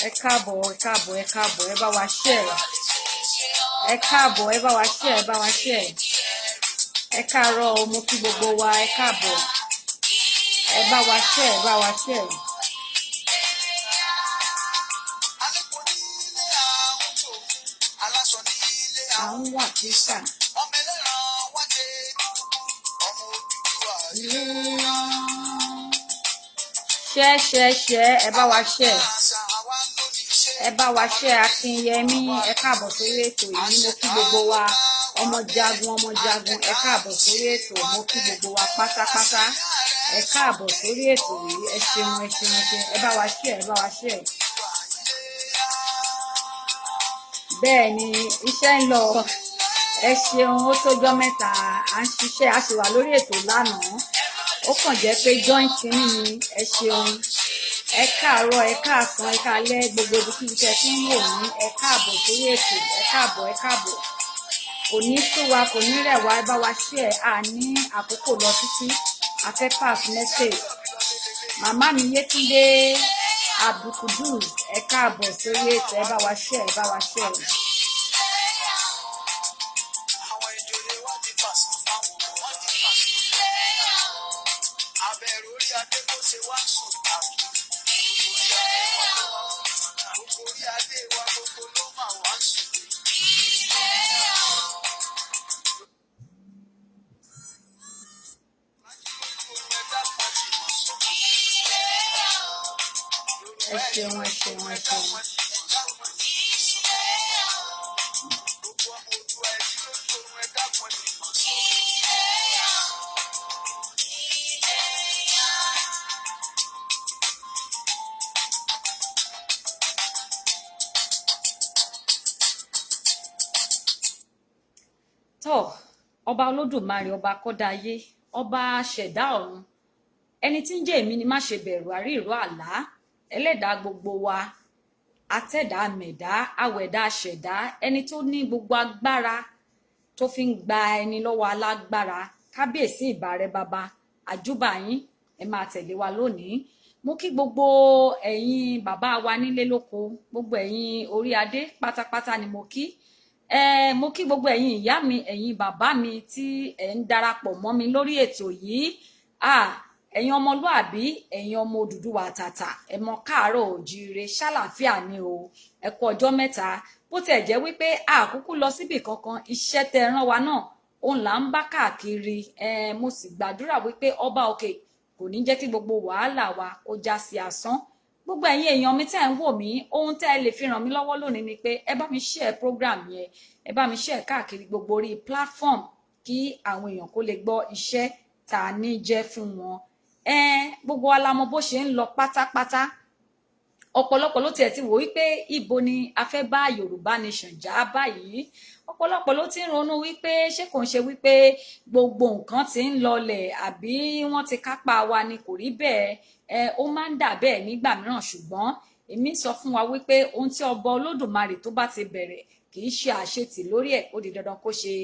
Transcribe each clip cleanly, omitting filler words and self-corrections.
Ẹ káàbọ̀, ẹ bá wa share. Ẹ káàbọ̀, ẹ bá wa share. Ẹ káàárọ̀ o, mo kí gbogbo wa, ẹ káàbọ̀. Ẹ bá wa share. Àwọn wà kíkà. Share, ẹ bá wa share. Ẹ bá wa share Akínyẹmí, ẹ káàbọ̀ sórí ètò yìí, mo kí gbogbo wa. Ọmọ jagun, ẹ káàbọ̀ sórí ètò, mo kí gbogbo wa pátápátá. Ẹ káàbọ̀ sórí ètò yìí, ẹ ṣeun. Ẹ bá wa share. Bẹ́ẹ̀ ni iṣẹ́ ń lọ. Ẹ ṣeun, ó tójọ́ mẹ́ta à ń ṣiṣẹ́, a sì wà lórí ètò lánàá. Ó kàn jẹ́ pé joint ní ni. Ẹ ṣeun. Ẹ káàárọ̀, ẹ káàsán, ẹ káalẹ́, gbogbo ibikíbi tẹ́ tí ń wò mí. Ẹ káàbọ̀ sórí ètò. Ẹ káàbọ̀. Kò ní sú wa, kò ní rẹ̀ wá, ẹ bá wa share. A ní àkókò lọ títí. A fẹ́ pass message. Màmá mi Yétúndé Abdulkudus, ẹ káàbọ̀ sórí ètò, ẹ bá wa share. Ẹ ṣeun. Tó, ọba Olódùmarè, ọba kọ́dáyé, ọba ṣẹ̀dá ọ̀run, ẹni tí ń jẹ́ èmi ni má ṣe bẹ̀rù àrí ìró àlá, ẹlẹ́dàá gbogbo wa, atẹ́dá mẹ̀dá, awẹ̀dá ṣẹ̀dá, ẹni tó ní gbogbo agbára tó fi ń gba ẹni lọ́wọ́ alágbára. Kábíyèsí ìbà rẹ bàbá, àjúbà yín, ẹ máa tẹ̀lé wa lónìí. Mo kí gbogbo ẹ̀yin bàbá wa nílé lóko, gbogbo ẹ̀yin orí adé pátápátá ni mo kí. Mo kí gbogbo ẹ̀yin ìyá mi, ẹ̀yin bàbá mi tí ẹ ń darapọ̀ mọ́ mi lórí ètò yìí. Ẹ̀yin ọmọlúàbí, ẹ̀yin ọmọ Odùduwà àtàtà, ẹ mọ káàárọ̀ oòjíire, ṣàlàáfíà ni o. Ẹ kú ọjọ́ mẹ́ta. Bó tẹ̀ jẹ́ wípé àkúkú lọ síbì kankan, iṣẹ́ tẹ́ rán wa náà òun là ń bá káàkiri. Mo sì gbàdúrà wípé ọba òkè kò ní jẹ́ kí gbogbo wàhálà wa kó já sí asán. Gbogbo ẹ̀yin èèyàn mi tẹ́ ń wò mí, ohun tẹ́ lè fi ràn mí lọ́wọ́ lónìí ni pé ẹ bá mi share program yẹn, ẹ bá mi share káàkiri gbogbo orí platform kí àwọn èèyàn kó lè gbọ́ iṣẹ́ tá a ní jẹ́ fún wọn. Gbogbo wa la mọ̀ bó ṣe ń lọ pátápátá. Ọ̀pọ̀lọpọ̀ ló tiẹ̀ ti wò wípé ibo ni a fẹ́ bá Yorùbá nation já báyìí. Ọ̀pọ̀lọpọ̀ ló ti ń ronú wípé ṣé kò ń ṣe wípé gbogbo nǹkan ti ń lọlẹ̀ àbí wọ́n ti kápá wa ni. Kò rí bẹ́ẹ̀. Ó máa ń dà bẹ́ẹ̀ nígbà mìíràn, ṣùgbọ́n èmi sọ fún wa wípé ohun tí ọba Olódùmarè tó bá ti bẹ̀rẹ̀ kì í ṣe àṣetì lórí ẹ̀, ó di dandan kó ṣe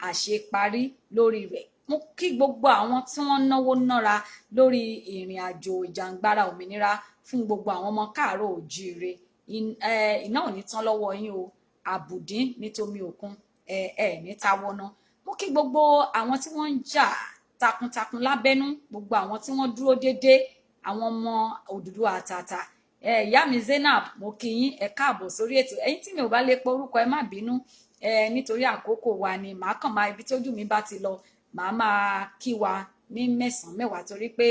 àṣeparí lórí rẹ̀. Mo kí gbogbo àwọn tí wọ́n náwó nára lórí ìrìn àjò ìjàǹgbara òmìnira fún gbogbo àwọn ọmọ káàárọ̀ oòjíire. Iná ò ní tán lọ́wọ́ yín o, àbùdín nítomi òkun, ní táwọ́ná. Mo kí gbogbo àwọn tí wọ́n ń jà takuntakun lábẹ́nú, gbogbo àwọn tí wọ́n dúró déédé, àwọn ọmọ Odùduwà àtàtà. Ìyá mi Zainab, mo kí yín, ẹ káàbọ̀ sórí ètò. Ẹ̀yin tí mi ò bá lè pọ orúkọ, ẹ má bínú, nítorí àkókò wa ni. Màá kàn máa ibi tójú mi bá ti lọ, màá máa kí wa ní mẹ́sàn-án mẹ́wàá, torí pé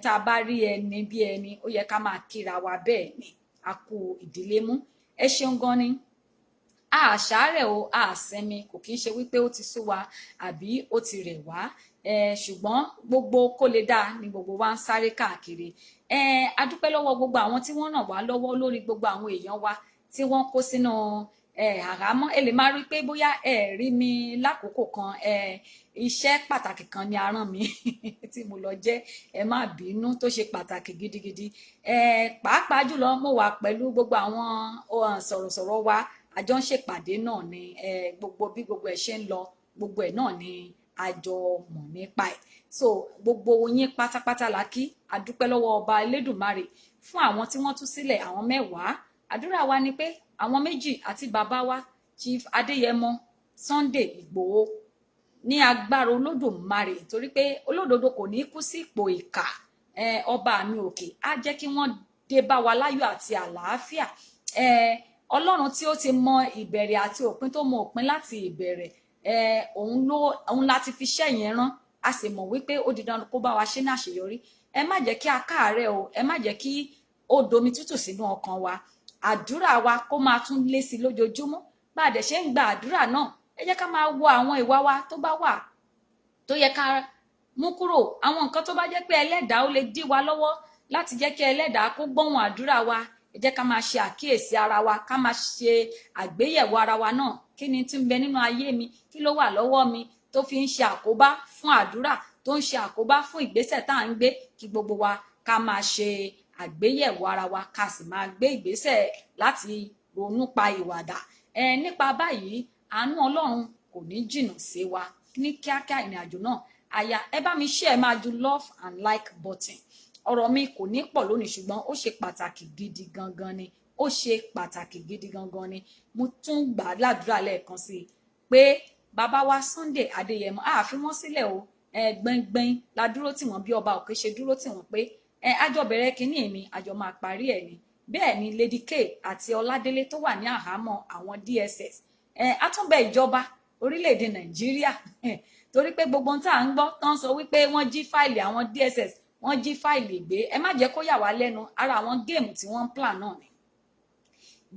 tá a bá rí ẹni bí ẹni, ó yẹ ká máa kíra wa bẹ́ẹ̀ ni. A kú ìdílé mú. Ẹ ṣeun gan ni. Àṣàárẹ̀ o, àṣẹmi, kò kí ń ṣe wípé ó ti sú wa àbí ó ti rẹ̀ wá. Ṣùgbọ́n gbogbo kó lè dáa ni gbogbo wa ń sáré káàkiri. A dúpẹ́ lọ́wọ́ gbogbo àwọn tí wọ́n ràn wá lọ́wọ́ lórí gbogbo àwọn èèyàn wa tí wọ́n kó sínú àhámọ́ ẹ lè máa rí pé bóyá ẹ rí mi lákòókò kan iṣẹ́ pàtàkì kan ni a rán mi tí mo lọ jẹ́ ẹ má bínú tó ṣe pàtàkì gidigidi pàápàá jùlọ mo wà pẹ̀lú gbogbo àwọn sọ̀rọ̀sọ̀rọ̀ wa àjọ ń ṣèpàdé náà ni gbogbo bí gbogbo ẹ̀ ṣe ń lọ gbogbo ẹ̀ náà ni àjọ mọ̀ nípa ẹ̀ so gbogbo yín pátápátá la kí a dúpẹ́ lọ́wọ́ ọba Elédùmarè fún àwọn tí wọ́n tú sílẹ̀ àwọn 10 àdúrà wa ni pé àwọn 2 àti bàbá wa Chief Adéyẹmọ Sunday Ìgbòho ní agbára Olódùmarè torí pé olódodo kò ní kú sí ipò ìkà ọba mi òkè á jẹ́ kí wọ́n dé bá wa láyọ̀ àti àlàáfíà Ọlọ́run tí ó ti mọ ìbẹ̀rẹ̀ àti òpin tó mọ òpin láti ìbẹ̀rẹ̀ òun láti fi iṣẹ́ yẹn rán a sì mọ̀ wípé ó di dandan kó bá wa ṣe ní àṣeyọrí ẹ má jẹ́ kí a káàárẹ̀ o ẹ má jẹ́ kí ó domi tútù sínú ọkàn wa àdúrà wa kó máa tún lé sí lójoojúmọ́ bá a dẹ̀ ṣe ń gba àdúrà náà ẹ jẹ́ ká máa wo àwọn ìwà wa tó bá wà tó yẹ ká mú kúrò àwọn nǹkan tó bá jẹ́ pé ẹlẹ́dàá ó lè dí wa lọ́wọ́ láti jẹ́ kí ẹlẹ́dàá kó gbóhùn àdúrà wa ẹ jẹ́ ká máa ṣe àkíyèsí ara wa ká máa ṣe àgbéyẹ̀wò ara wa náà kí ni tí ń bẹ nínú ayé mi kí ló wà lọ́wọ́ mi tó fi ń ṣe àkóbá fún àdúrà tó ń ṣe àkóbá fún ìgbésẹ̀ tá à ń gbé kí gbogbo wa ká máa ṣe àgbéyẹ̀wò ara wa ká sì máa gbé ìgbésẹ̀ láti ronú pa ìwàdà nípa báyìí àánú Ọlọ́run kò ní jìnnà sí wa ní kíákíá ìrìn àjò náà àyà ẹ bá mi share máa ju love and like button ọ̀rọ̀ mi kò ní pọ̀ lónìí ṣùgbọ́n ó ṣe pàtàkì gidi gangan ni ó ṣe pàtàkì gidi gangan ni mo tún gbà ládùúrà lẹ́ẹ̀kan sí i pé bàbá wa Sunday Adéyẹmọ àfi wọ́n sílẹ̀ o gbẹngbẹng la dúró tì wọ́n bí ọba òkè ṣe dúró tì wọ́n pé àjọ bẹ̀rẹ̀ kínní mi àjọ máa parí ẹ̀ ni bẹ́ẹ̀ ni Lady K àti Ọládélé tó wà ní àhámọ́ àwọn DSS àtúnbẹ̀ ìjọba orílẹ̀-èdè Nàìjíríà torí pé gbogbo ohun tá à ń gbọ́ tán sọ wípé wọ́n jí fáìlì àwọn DSS wọ́n jí fáìlì gbé ẹ má jẹ́ kó yà wá lẹ́nu ara àwọn géèmù tí wọ́n ń plan náà ni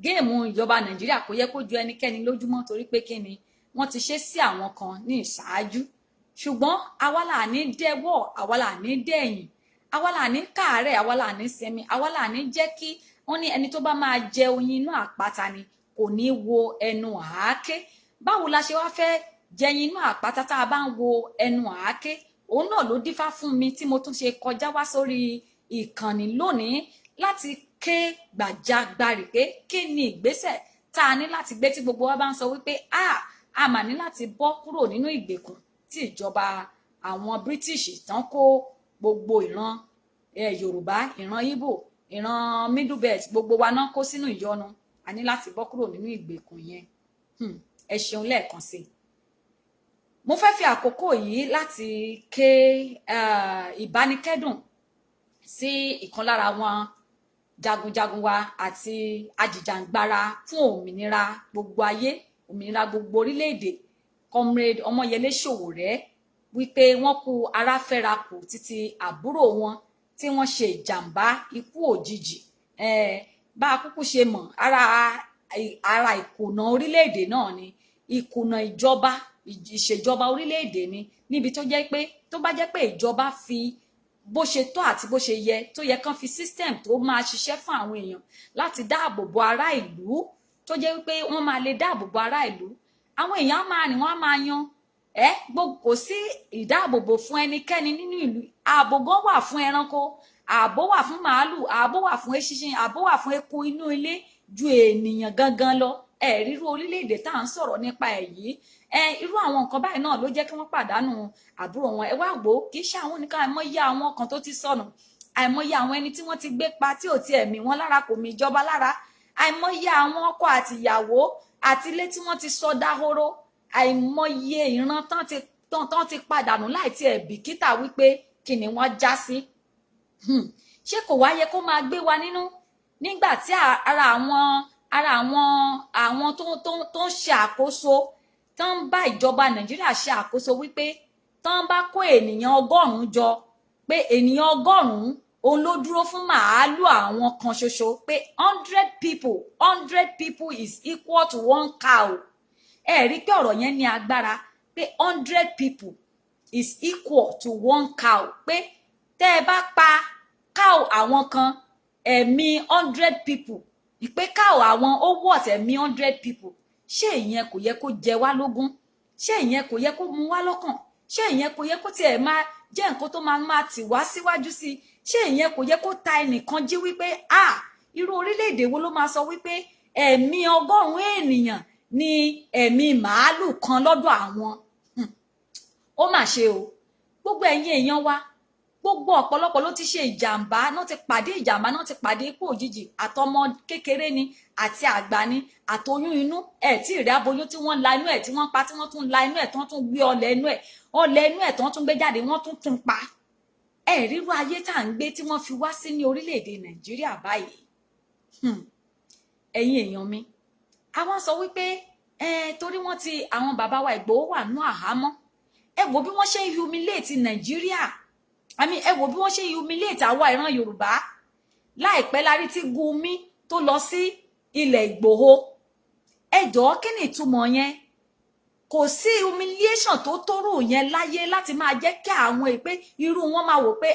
géèmù ìjọba Nàìjíríà kò yẹ kó ju ẹnikẹ́ni lójúmọ́ torí pé kí ni wọ́n ti ṣe sí àwọn kan ní ìṣáájú ṣùgbọ́n àwa là ní dẹ́wọ́ àwa là ní dẹ̀yìn àwa là ní káàárẹ̀ àwa là ní sinmi àwa là ní jẹ́ kí wọ́n ní ẹni tó bá máa jẹ oyin inú àpáta ni kò ní wo ẹnu àáké báwo la ṣe wá fẹ́ jẹyin inú àpáta tá a bá ń wo ẹnu àáké òun náà ló dífá fún mi tí mo tún ṣe kọjá wá sórí ìkànnì lónìí láti ké gbàjàgbarì pé kí ni ìgbésẹ̀ tá a ní láti gbé tí gbogbo wa bá ń sọ wípé a mà ní láti bọ́ kúrò nínú ìgbèkùn tí ìjọba àwọn British tán kó gbogbo ìran Yorùbá ìran Ìgbò ìran Middle Belt gbogbo wa náà kó sínú ìyọnu a ní láti bọ́ kúrò nínú ìgbèkùn yẹn ẹ ṣeun lẹ́ẹ̀kan sí i mo fẹ́ fi àkókò yìí láti ké ìbánikẹ́dùn sí ìkan lára wọn jagunjagun wa àti ajìjàǹgbara fún òmìnira gbogbo ayé òmìnira gbogbo orílẹ̀-èdè Comrade Ọmọyẹlé Sowore wípé wọ́n kú ara fẹ́ra kù títí àbúrò wọn tí wọ́n ṣe ìjàmbá ikú òjijì bá a kúkú ṣe mọ̀ ara ìkùnà orílẹ̀-èdè náà ni ìkùnà ìṣèjọba orílẹ̀-èdè ni níbi tó jẹ́ pé tó bá jẹ́ pé ìjọba fi bó ṣe tọ́ àti bó ṣe yẹ tó yẹ kán fi system tó máa ṣiṣẹ́ fún àwọn èèyàn láti dáàbò bo ará ìlú tó jẹ́ wípé wọ́n máa lè dáàbò bo ará ìlú àwọn èèyàn máa ní wọ́n máa yan gbogbo kò sí ìdáàbòbò fún ẹnikẹ́ni nínú ìlú ààbò gan wà fún ẹranko ààbò wà fún màálù ààbò wà fún eṣinṣin ààbò wà fún eku inú ilé ju ènìyàn gangan lọ ríru orílẹ̀-èdè tá à ń sọ̀rọ̀ nípa ẹ̀ yìí irú àwọn nǹkan báyìí náà ló jẹ́ kí wọ́n pàdánù àbúrò wọn ẹ wá gbó kì í ṣe àwọn nìkan àìmọye àwọn kan tó ti sọnù àìmọye àwọn ẹni tí wọ́n ti gbé pa tí ò tiẹ̀ mì wọ́n lára kò mì ìjọba lára àìmọye àwọn ọkọ àti ìyàwó àti ilé tí wọ́n ti sọ dáhóró àìmọye ìran tán ti pàdánù láì tiẹ̀ bìkítà wípé kí ni wọ́n já sí ṣé kò wá yẹ kó máa gbé wa nínú nígbà tí ara àwọn tó ń ṣe àkóso tó ń bá ìjọba Nàìjíríà ṣe àkóso wípé tó ń bá kó ènìyàn 100 jọ pé ènìyàn 100 òun ló dúró fún màálù àwọn kan ṣoṣo pé 100 people is equal to 1 cow rí pé ọ̀rọ̀ yẹn ní agbára pé 100 people is equal to 1 cow pé tẹ́ ẹ bá pa cow àwọn kan ẹ̀mí 100 people ìpé cow àwọn ó wọ̀t ẹ̀mí 100 people ṣé ìyẹn kò yẹ kó jẹ wá lógún? Ṣé ìyẹn kò yẹ kó mú wá lọ́kàn? Ṣé ìyẹn kò yẹ kó tiẹ̀ máa jẹ́ nǹkan tó máa tì wá síwájú sí i? Ṣé ìyẹn kò yẹ kó ta ẹnìkan jí wípé irú orílẹ̀-èdè wo ló máa sọ wípé ẹ̀mí 100 ènìyàn ni ẹ̀mí màálù kan lọ́dọ̀ àwọn? Ó mà ṣe o. Gbogbo ẹ̀yin èèyàn wa, gbogbo ọ̀pọ̀lọpọ̀ ló ti ṣe ìjàmbá, náà ti pàdé ìjàmbá, náà ti pàdé ikú òjijì, àtọmọ kékeré ni àti àgbà ni, àtoyún inú tí ìrẹ aboyún tí wọ́n la inú ẹ̀ tí wọ́n pa, tí wọ́n tún la inú ẹ̀ tí wọ́n tún gbé ọlẹ̀ inú ẹ̀ tí wọ́n tún gbé jáde, wọ́n tún pa. Ríru ayé tá à ń gbé tí wọ́n fi wá sí ní orílẹ̀-èdè Nàìjíríà báyìí. Ẹ̀yin èèyàn mi, àwọn sọ wípé torí wọ́n ti àwọn bàbá wa Ìgbòho wà nú àhámọ́. Ẹ wò bí wọ́n ṣe ń humiliate Nàìjíríà. Ẹ wò bí wọ́n ṣe ń humiliate àwa ìran Yorùbá. Láìpẹ́ lárí tí Gumi tó lọ sí ilẹ̀ Ìgbòho. Ẹ jọ̀ọ́ kí ni ìtumọ̀ yẹn? Kò sí humiliation tó tóró yẹn láyé láti máa jẹ́ kí àwọn èpè irú wọn máa wò pé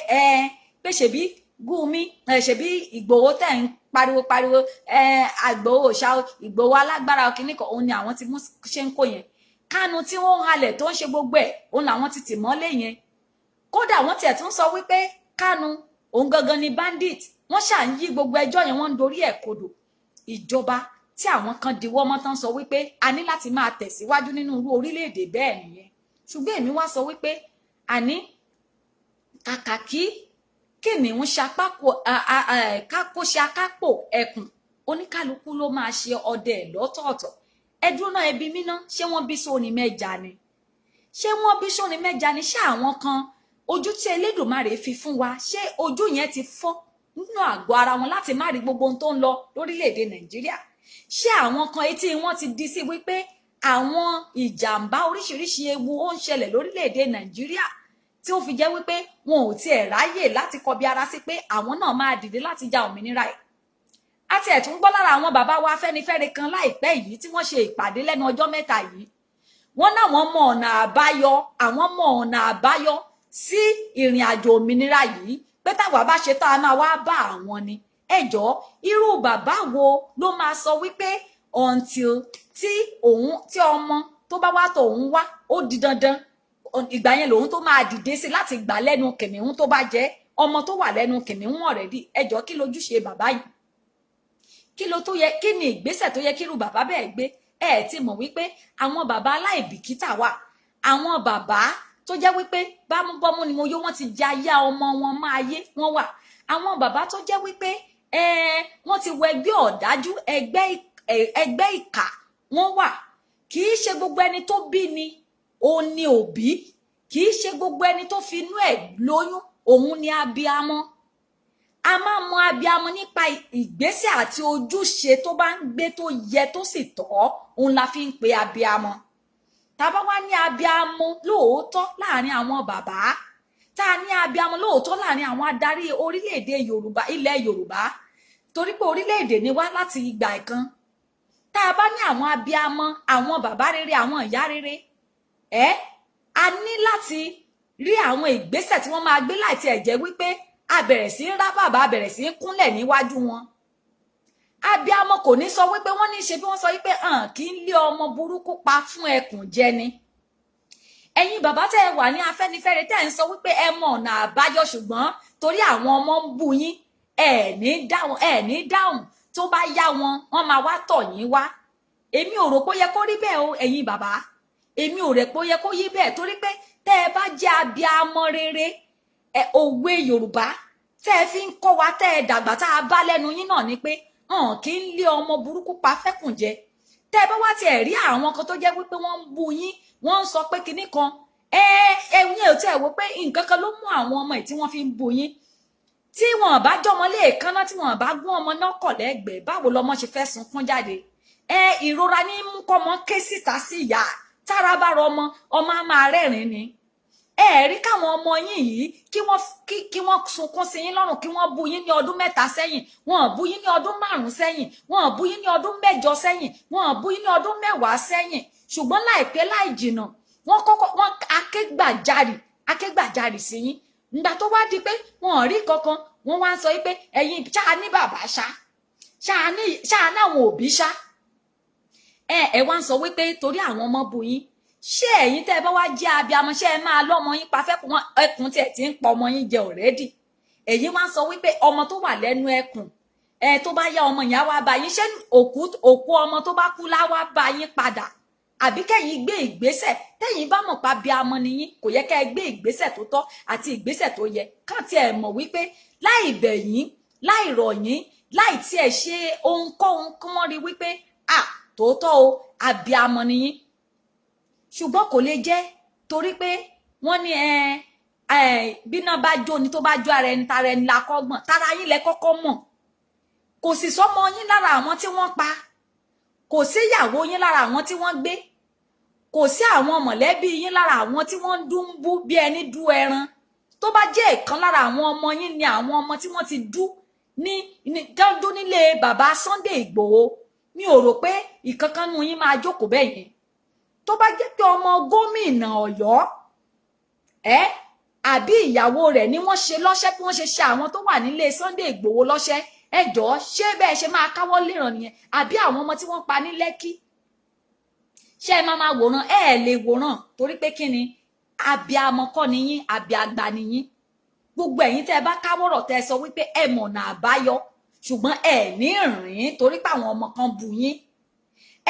pé ṣebí Gumi ṣebí Ìgbòho tẹ̀ ń pariwo Ìgbòho ṣá Ìgbòho alágbára kìnnìkan òun ni àwọn ti mú ṣe ń kó yẹn. Kánú tí wọ́n halẹ̀ tó ń ṣe gbogbo ẹ̀ òun làwọn ti tì mọ́lé yẹn. Kódà wọ́n tiẹ̀ tún sọ wípé Kánú òun gangan ni bandit. Wọ́n ṣà ń yí gbogbo ẹjọ́ yẹn wọ́n ń dorí ẹ̀ kodò. Ìjọba tí àwọn kan diwọ́ mọ́ tán sọ wípé a ní láti máa tẹ̀síwájú nínú irú orílẹ̀-èdè bẹ́ẹ̀ nìyẹn. Ṣùgbọ́n èmi wá sọ wípé àní kàkà kí kìnìún kákó ṣe akápò ẹkùn, oníkálukú ló máa ṣe ọdẹ ẹ̀ lọ́tọ̀ọ̀tọ̀. Ẹdún náà ẹbí mi náà, ṣé wọ́n bí sóni mẹ́ja ni? Ṣé wọ́n bí sóni mẹ́ja ni? Ṣé àwọn kan ojú tí Elédùmarè fi fún wa, ṣé ojú yẹn ti fọ́ nínú àgọ́ ara wọn láti má rí gbogbo ohun tó ń lọ lórílẹ̀-èdè Nàìjíríà? Ṣé àwọn kan etí wọn ti di sí wípé àwọn ìjàmbá oríṣiríṣi ewu ó ń ṣẹlẹ̀ lórílẹ̀-èdè Nàìjíríà tí ó fi jẹ́ wípé wọn ò tiẹ̀ ráyè láti kọbi ara sí pé àwọn náà máa dìde láti ja òmìnira ẹ̀? Àti ẹ̀ tún gbọ́ lára àwọn bàbá wa Afẹ́nifẹ́re kan láìpẹ́ yìí tí wọ́n ṣe ìpàdé lẹ́nu ọjọ́ mẹ́ta yìí. Wọ́n náwọn mọ ọ̀nà àbáyọ, àwọn mọ ọ̀nà àbáyọ sí ìrìn àjò òmìnira yìí pé táwa bá ṣe tán a máa wá bá àwọn ni. Ẹ jọ̀ọ́, irú bàbá wo ló máa sọ wípé until tí ọmọ tó bá wá tó òun wá ó di dandan ìgbà yẹn lòun tó máa dìde sí láti gbà lẹ́nu kìnìún tó bá jẹ́ ọmọ tó wà lẹ́nu kìnìún already? Ẹ jọ̀ọ́, kí lójúṣe bàbá yìí? Kí ló tó yẹ, kí ni ìgbésẹ̀ tó yẹ kí irú bàbá bẹ́ẹ̀ gbé? Ti mọ̀ wípé àwọn bàbá aláìbìkítà wà, àwọn bàbá tó jẹ́ wípé bámúbọ́mú ni mo yó wọ́n ti jayá ọmọ wọn máa yé wọ́n wà, àwọn bàbá tó jẹ́ wípé wọ́n ti wọ ẹgbẹ́ ọ̀dájú, ẹgbẹ́ ìkà wọ́n wà. Kì í ṣe gbogbo ẹni tó bí ni òun ni òbí, kì í ṣe gbogbo ẹni tó fi inú ẹ̀ lóyún òun ni abiyamọ. A máa mọ abiyamọ nípa ìgbésẹ̀ àti ojúṣe tó bá ń gbé tó yẹ tó sì tọ́, òun la fi ń pe abiyamọ. Tá bá wá ní abiyamọ lóòótọ́ láàrin àwọn bàbá, tá a ní abiyamọ lóòótọ́ láàrin àwọn adarí orílẹ̀-èdè Yorùbá, ilẹ̀ Yorùbá, torí pé orílẹ̀-èdè ni wá láti ìgbà ìkan. Tá a bá ní àwọn abiyamọ, àwọn bàbá rere, àwọn ìyá rere, a ní láti rí àwọn ìgbésẹ̀ tí wọ́n máa gbé láti ẹ̀jẹ̀ wípé a bẹ̀rẹ̀ sí rá bàbá, a bẹ̀rẹ̀ sí kúnlẹ̀ níwájú wọn. Abiyamọ kò ní sọ wípé wọ́n ní ṣe bí wọ́n sọ wípé kí ń lé ọmọ burúkú pa fún ẹkùn jẹ ni. Ẹ̀yin bàbá tẹ́ ẹ wà ní Afẹ́nifẹ́re tẹ́ ẹ ń sọ wípé ẹ mọ ọ̀nà àbáyọ, ṣùgbọ́n torí àwọn ọmọ ń bú yín ẹ ní dáhùn tó bá yá wọ́n máa wá tọ̀ yín wá. Èmi ò rò pé ó yẹ kó rí bẹ́ẹ̀ o ẹ̀yin bàbá, èmi ò rò pé ó yẹ kó yí bẹ́ẹ̀, torí pé tẹ́ ẹ bá jẹ́ abiyamọ rere, òwe Yorùbá tẹ́ ẹ fi ń kọ́ wa, tẹ́ ẹ dàgbà tá a bá lẹ́nu yín náà ni pé kí ń lé ọmọ burúkú pa fẹ́kùn jẹ. Tẹ́ ẹ bá wá tiẹ̀ rí àwọn kan tó jẹ́ wípé wọ́n ń bú yín, wọ́n ń sọ pé kinní kan, ẹ̀yin ò tẹ́ ẹ wò pé nǹkan kan ló mú àwọn ọmọ ẹ̀ tí wọ́n fi ń bú yín. Tí wọ́n bá jọmọ léèkánná, tí wọ́n bá gún ọmọ náà kọ̀ lẹ́gbẹ̀ẹ́, báwo lọmọ ṣe fẹ́ sunkún jáde? Ìrora ní mú kọ́mọ ké síta sí ìyá, tára bá rọ ọmọ á máa rẹ́rìn ni. Rí káwọn ọmọ yín yìí kí wọ́n sunkún sí yín lọ́rùn, kí wọ́n bú yín ní ọdún 3 sẹ́yìn, wọ́n bú yín ní ọdún 5 sẹ́yìn, wọ́n bú yín ní ọdún 8 sẹ́yìn, wọ́n bú yín ní ọdún 10 sẹ́yìn. Ṣùgbọ́n láìpẹ́ láì jìnnà wọ́n akégbàjarì sí yín. Nígbà tó wá di pé wọ́n rí kankan, wọ́n wá ń sọ pé ẹ̀yin ṣáà ní bàbá ṣáà ní àwọn òbí ṣá. ẹ wá ń sọ wípé torí àwọn ọmọ bu yín ṣé ẹ̀yin tẹ́ bá wá jẹ́ abiyamọ ṣé ẹ máa lọ́mọ yín pa fẹ́kùn wọn ẹkùn tí ẹ ti ń pa ọmọ yín jẹ already ẹ̀yin wá ń sọ wípé ọmọ tó wà lẹ́nu ẹkùn tó bá yá ọmọ yẹn á wá bá yín ṣé òkú ọmọ tó bá kú lá wá bá yín padà àbí kẹ́yin gbé ìgbésẹ̀ tẹ́yin bá mọ̀ pa abiyamọ nìyín kò yẹ kẹ́ ẹ gbé ìgbésẹ̀ tó tọ́ àti ìgbésẹ̀ tó yẹ kàn tí ẹ mọ̀ wípé láì bẹ̀ yín láì rọ̀ yín láì tí ẹ ṣe ohunkóhun kí wọ́n rí wípé tòótọ́ o abiyamọ nìyín ṣùgbọ́n kò lè jẹ́ torí pé wọ́n ní bí náà bá jó ni tó bá jó ara ẹni tara ẹni la kọ́gbọ̀n tara yín lẹ kọ́kọ́ mọ̀ kò sì sọ́mọ yín lára àwọn tí wọ́n pa kò sí ìyàwó yín lára àwọn tí wọ́n gbé kò sí àwọn mọ̀lẹ́bí yín lára àwọn tí wọ́n ń dún bú bí ẹni dú ẹran tó bá jẹ́ ìkan lára àwọn ọmọ yín ni àwọn ọmọ tí wọ́n ti dú ní dún nílé bàbá Sunday Ìgbòho mi ò rò pé ìkankan nu yín máa jókòó bẹ́ẹ̀ yẹn tó bá jẹ́ pé ọmọ gómìnà Ọ̀yọ́ àbí ìyàwó rẹ̀ ni wọ́n ṣe lọ́ṣẹ́ bí wọ́n ṣe ṣe àwọn tó wà nílé Sunday Ìgbòho lọ́ṣẹ́ ẹjọ́ ṣé bẹ́ẹ̀ ṣe máa káwọ́ léràn nìyẹn àbí àwọn ọmọ tí wọ́n pa ní Lẹ́kì ṣé ẹ máa wòran lè wòran torí pé kí ni abiyamọ kọ́ ni yín abiagba ni yín gbogbo ẹ̀yin tẹ́ bá káwọ́rọ̀ tẹ́ sọ wípé ẹ mọ̀nà àbáyọ ṣùgbọ́n ẹ ní rìn torí pé àwọn ọmọ kan bú yín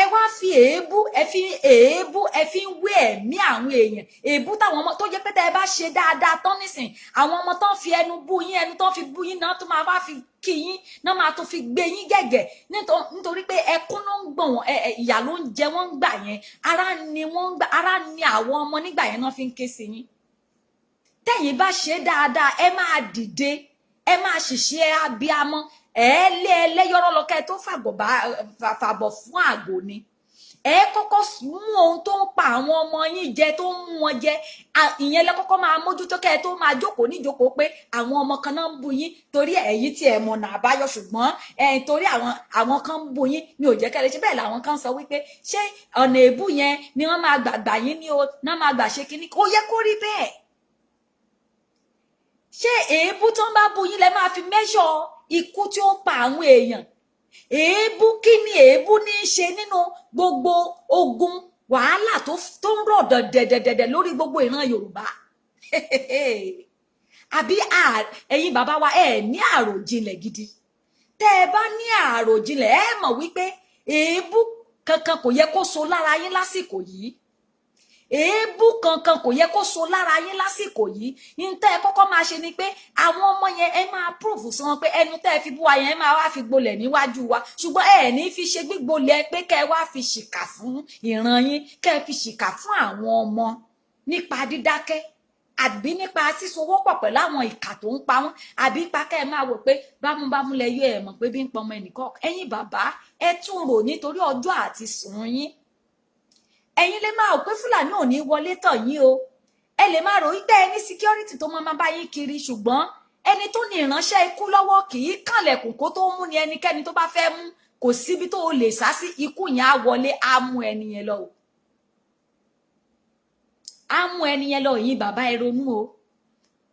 ẹ wá fi èébú ẹ fi ń wé ẹ̀mí àwọn èèyàn èébú táwọn ọmọ tó jẹ́ pé tẹ́ ẹ bá ṣe dáadáa tán nísìn àwọn ọmọ tán fi ẹnu bú yín ẹnu tán fi bú yín náà tó máa wá fi kí yín náà máa tó fi gbé yín gẹ̀gẹ̀ nítorí pé ẹkún ló ń gbọ̀n wọn ìyà ló ń jẹ wọ́n ń gbà yẹn ara ni àwọn ọmọ nígbà yẹn náà fi ń ké sí yín tẹ́yin bá ṣe dáadáa ẹ máa dìde ẹ máa ṣìṣe abiyamọ ẹlẹ́yọ̀rọ̀ lọ́kẹ́ tó fàbọ̀ fún àgò ni kọ́kọ́ mú ohun tó ń pa àwọn ọmọ yín jẹ tó ń mú wọn jẹ ìyẹn lẹ kọ́kọ́ máa mójútó kẹ́ tó máa jókòó níjókòó pé àwọn ọmọ kan náà ń bú yín torí ẹ̀yin tí ẹ mọ̀nà àbáyọ ṣùgbọ́n torí àwọn kan ń bú yín mi ò jẹ́ kẹ́lẹ́ ṣe bẹ́ẹ̀ làwọn kan sọ wípé ṣé ọ̀nà èébú yẹn ni wọ́n máa gbà yín ní o náà máa gbà ṣe kínní kó yẹ kó rí bẹ́ẹ̀ ṣé èébú tó ń bá bú yín lẹ máa fi mẹ́ṣọ̀ ikú tí ó ń pa àwọn èèyàn èébú kí ni èébú ní í ṣe nínú gbogbo ogun wàhálà tó ń rọ̀ dẹ̀dẹ̀dẹ̀dẹ̀ lórí gbogbo ìran Yorùbá àbí ẹ̀yin bàbá wa ní àròjinlẹ̀ gidi tẹ́ ẹ bá ní àròjinlẹ̀ mọ̀ wípé èébú kankan kò yẹ kó so lára yín lásìkò yìí èébú kankan kò yẹ kó so lára yín lásìkò yìí ní tẹ́ ẹ kọ́kọ́ máa ṣe ni pé àwọn ọmọ yẹn ẹ máa prove sí wọn pé ẹnu tẹ́ ẹ fi bú wa yẹn ẹ máa wá fi gbolẹ̀ níwájú wa ṣùgbọ́n ẹ ní fi ṣe gbígbolẹ̀ pé kẹ́ ẹ wá fi ṣìkà fún ìran yín kẹ́ ẹ fi ṣìkà fún àwọn ọmọ nípa dídákẹ́ àbí nípa sísowọ́pọ̀ pẹ̀lú àwọn ìkà tó ń pa wọ́n àbí ipa kẹ́ ẹ máa wò pé bámúbámú lẹ yọ ẹ mọ̀ pé bí ń pọmọ ẹnìkan ẹ̀yin bàbá ẹ tún rò nítorí ọjọ́ àti sùn yín ẹ̀yin lè máa rò pé Fúlàní ò ní wọlé tọ̀ yín o ẹ lè máa rò wípé ẹni security tó máa bá yín kiri ṣùgbọ́n ẹni tó ní ìránṣẹ́ ikú lọ́wọ́ kì í kànlẹ̀kùn kó tó mú ni ẹnikẹ́ni tó bá fẹ́ mú kò síbi tó o lè sá sí ikú yẹn á wọlé á mú ẹni yẹn lọ o á mú ẹni yẹn lọ yín bàbá ẹ ronú o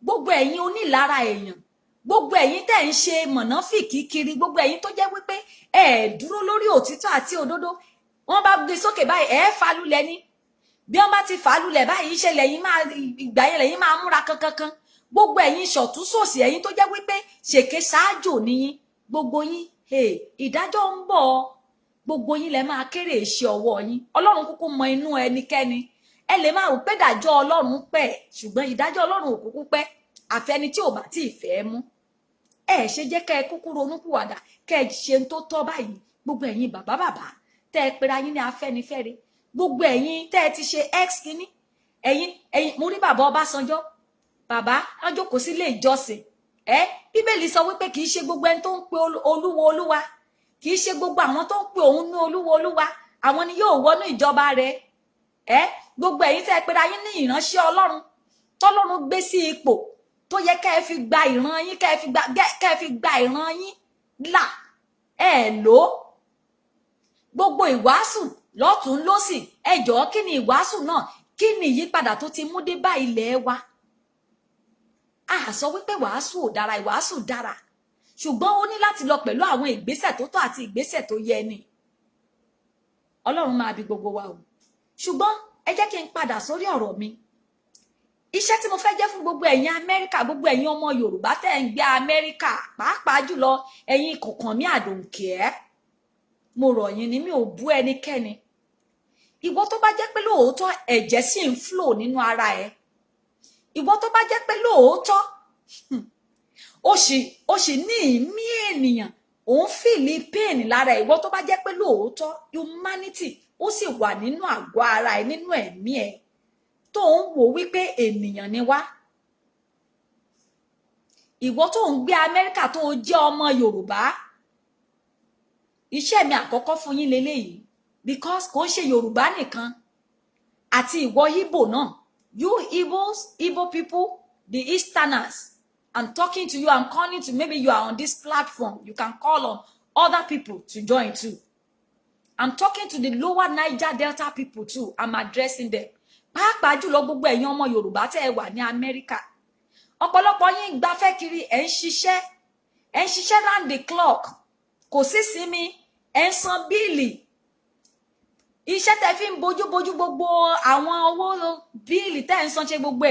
gbogbo ẹ̀yin onílára èèyàn gbogbo ẹ̀yin tẹ́ ń ṣe mọ̀nàfìkì kiri gbogbo ẹ̀yin tó jẹ́ wípé ẹ dúró lórí òtítọ́ àti òdodo wọ́n bá gbé sókè báyìí falulẹ̀ ni bí wọ́n bá ti falulẹ̀ báyìí ìṣẹ̀lẹ̀ yìí máa ìgbà yẹn lẹ́yìn máa múra kankankan gbogbo ẹ̀yin ṣọ̀tún sòsì ẹ̀yin tó jẹ́ wípé ṣèké ṣáájò níyín gbogbo yín ìdájọ́ ń bọ̀ gbogbo yín lẹ máa kéré iṣẹ́ ọwọ́ yín Ọlọ́run kúkú mọ inú ẹnikẹ́ni ẹ lè máa rò pé ìdájọ́ Ọlọ́run pẹ́ ṣùgbọ́n ìdájọ́ Ọlọ́run ò kúkú pẹ́ àfẹni tí ò bá tí ì fẹ́ mú ṣe jẹ́ kẹ́ ẹ kúkú ronúpìwàdà kẹ́ ẹ ṣe ń tó tọ́ báyìí gbogbo ẹ̀yin bàbá tẹ́ ẹ pera yín ní Afẹ́nifẹ́re gbogbo ẹ̀yin tẹ́ ẹ ti ṣe x kínní ẹ̀yin mo rí bàbá Ọbásanjọ́ bàbá wọn jókòó sílé ìjọsìn Bíbélì sọ wípé kì í ṣe gbogbo ẹni tó ń pe olúwo olúwa kì í ṣe gbogbo àwọn tó ń pe òun ní olúwo olúwa àwọn ni yóò wọnú ìjọba rẹ̀ gbogbo ẹ̀yin tẹ́ ẹ pera yín ní ìránṣẹ́ Ọlọ́run tọ́lọ́run gbé sí ipò tó yẹ kẹ́ ẹ fi gba ìran yín kẹ́ ẹ fi gba ìran yín là lò gbogbo ìwàásù lọ́tún lósì ẹ jọ̀ọ́ kí ni ìwàásù náà kí ni ìyípadà tó ti mú dé bá ilẹ̀ wa a sọ wípé wàásù ò dára ìwàásù dára ṣùgbọ́n ó ní láti lọ pẹ̀lú àwọn ìgbésẹ̀ tó tọ́ àti ìgbésẹ̀ tó yẹ ni Ọlọ́run máa bi gbogbo wa o ṣùgbọ́n ẹ jẹ́ kí n padà sórí ọ̀rọ̀ mi iṣẹ́ tí mo fẹ́ jẹ́ fún gbogbo ẹ̀yin Amẹ́ríkà gbogbo ẹ̀yin ọmọ Yorùbá tẹ́ ń gbé Amẹ́ríkà pàápàá jùlọ ẹ̀yin kọ̀ọ̀kan mi àdòǹkẹ́ mo rọ̀ yín ni mi ò bú ẹnikẹ́ni ìwọ tó bá jẹ́ pé lóòótọ́ ẹ̀jẹ̀ sì ń flow nínú ara ẹ ìwọ tó bá jẹ́ pé lóòótọ́ ó sì ní ìmí ènìyàn òun fìlì pain lára ìwọ tó bá jẹ́ pé lóòótọ́ humanity ó sì wà nínú àgọ́ ara ẹ nínú ẹ̀mí ẹ tó ń wò wípé ènìyàn ni wá ìwọ tó ń gbé Amẹ́ríkà tó jẹ́ ọmọ Yorùbá iṣẹ́ mi àkọ́kọ́ fún yín leléyìí because kò ń ṣe Yorùbá nìkan àti ìwọ Igbo náà you Igbos Igbo people the Easterners I'm talking to you I'm calling to maybe you are on this platform you can call on other people to join too I'm talking to the lower Niger Delta people too I'm addressing them pàápàá jùlọ gbogbo ẹ̀yin ọmọ Yorùbá tẹ́ ẹ wà ní Amẹ́ríkà ọ̀pọ̀lọpọ̀ yín gbafẹ́ kiri ẹ̀ ń ṣiṣẹ́ round the clock kò sí sinmi ẹ̀ ń san bíìlì iṣẹ́ tẹ́ fi ń bójúbójú gbogbo àwọn owó bíìlì tẹ́ ń san ṣe gbogbo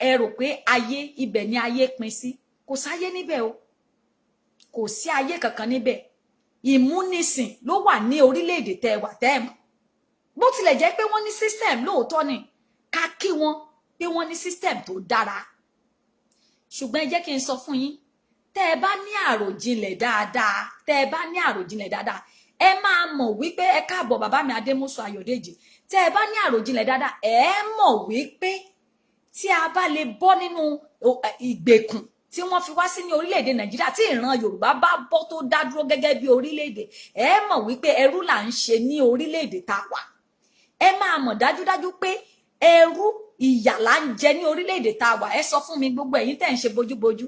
ẹ rò pé ayé ibẹ̀ ni ayé pin sí kò sáyé níbẹ̀ o kò sí ayé kankan níbẹ̀ ìmúnisìn ló wà ní orílẹ̀-èdè tẹ́ wà tẹ́ mọ̀ bó tilẹ̀ jẹ́ pé wọ́n ní system lóòótọ́ ni ká kí wọn pé wọ́n ní system tó dára ṣùgbọ́n ẹ jẹ́ kí n sọ fún yín tẹ́ ẹ bá ní àròjinlẹ̀ dáadáa ẹ máa mọ̀ wípé ẹ káàbọ̀ bàbá mi Adémọ́sù Ayọ̀dèjì tẹ́ ẹ bá ní àròjinlẹ̀ dáadáa ẹ mọ̀ wípé tí a bá lè bọ́ nínú ìgbèkùn tí wọ́n fi wá sí ní orílẹ̀-èdè Nàìjíríà tí ìran Yorùbá bá bọ́ tó dá dúró gẹ́gẹ́ bí orílẹ̀-èdè ẹ mọ̀ wípé ẹrú là ń ṣe ní orílẹ̀-èdè tá a wà ẹ máa mọ̀ dájúdájú pé ẹrú ìyà là ń jẹ ní orílẹ̀-èdè tá a wà ẹ sọ fún mi gbogbo ẹ̀yin tẹ́ ń ṣe bójúbójú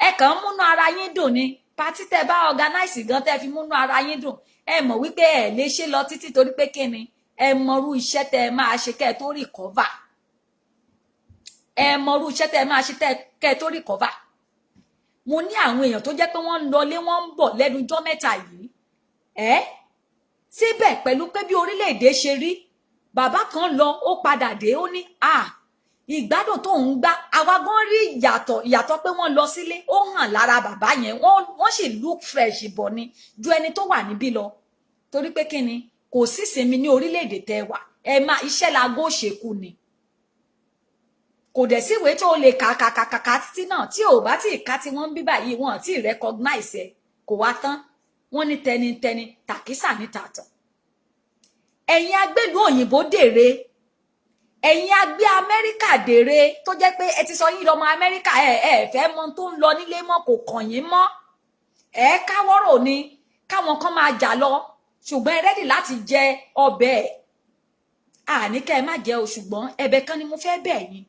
ẹ kàn ń múnú ara yín dùn ni pátí tẹ́ bá organize gan tẹ́ fi múnú ara yín dùn ẹ mọ̀ wípé ẹ lè ṣe lọ títí torí pé kíni ẹ mọrú iṣẹ́ tẹ́ máa ṣe kẹ́ tó recover ẹ mọrú iṣẹ́ tẹ́ máa ṣe kẹ́ tó recover mo ní àwọn èèyàn tó jẹ́ pé wọ́n ń lọlé wọ́n ń bọ̀ lẹ́nu ọjọ́ mẹ́ta yìí síbẹ̀ pẹ̀lú pé bí orílẹ̀-èdè ṣe rí bàbá kan lọ ó padà dé ó ní ìgbádùn tó ń gbá àwa gan rí ìyàtọ̀ pé wọ́n lọ sílé ó hàn lára bàbá yẹn wọ́n sì look fresh bọ̀ ni ju ẹni tó wà níbí lọ torí pé kí ni kò sí ìsinmi ní orílẹ̀-èdè tẹ́ wà ẹ máa iṣẹ́ laago ṣekú ni kò dẹ̀ sí ìwé tó lè kàkàkàkà títí náà tí ò bá tí ì ká tí wọ́n ń bí báyìí wọ́n ti recognize ẹ kò wá tán wọ́n ní tẹnitẹni tàkísà ní tààtàn ẹ̀yin agbélú òyìnbó dèrè ẹ̀yin agbé Amẹ́ríkà dèrè tó jẹ́ pé ẹ ti sọ yín lọ́mọ Amẹ́ríkà ẹ fẹ́ mọ̀ tó ń lọ nílé mọ́ kò kàn yín mọ́ ẹ káwọ́rò ni káwọn kan máa jà lọ ṣùgbọ́n ẹ rẹ́dì láti jẹ ọbẹ̀ àníkẹ́ ẹ má jẹ́ o ṣùgbọ́n ẹ̀bẹ̀ kan ni mo fẹ́ bẹ̀ yín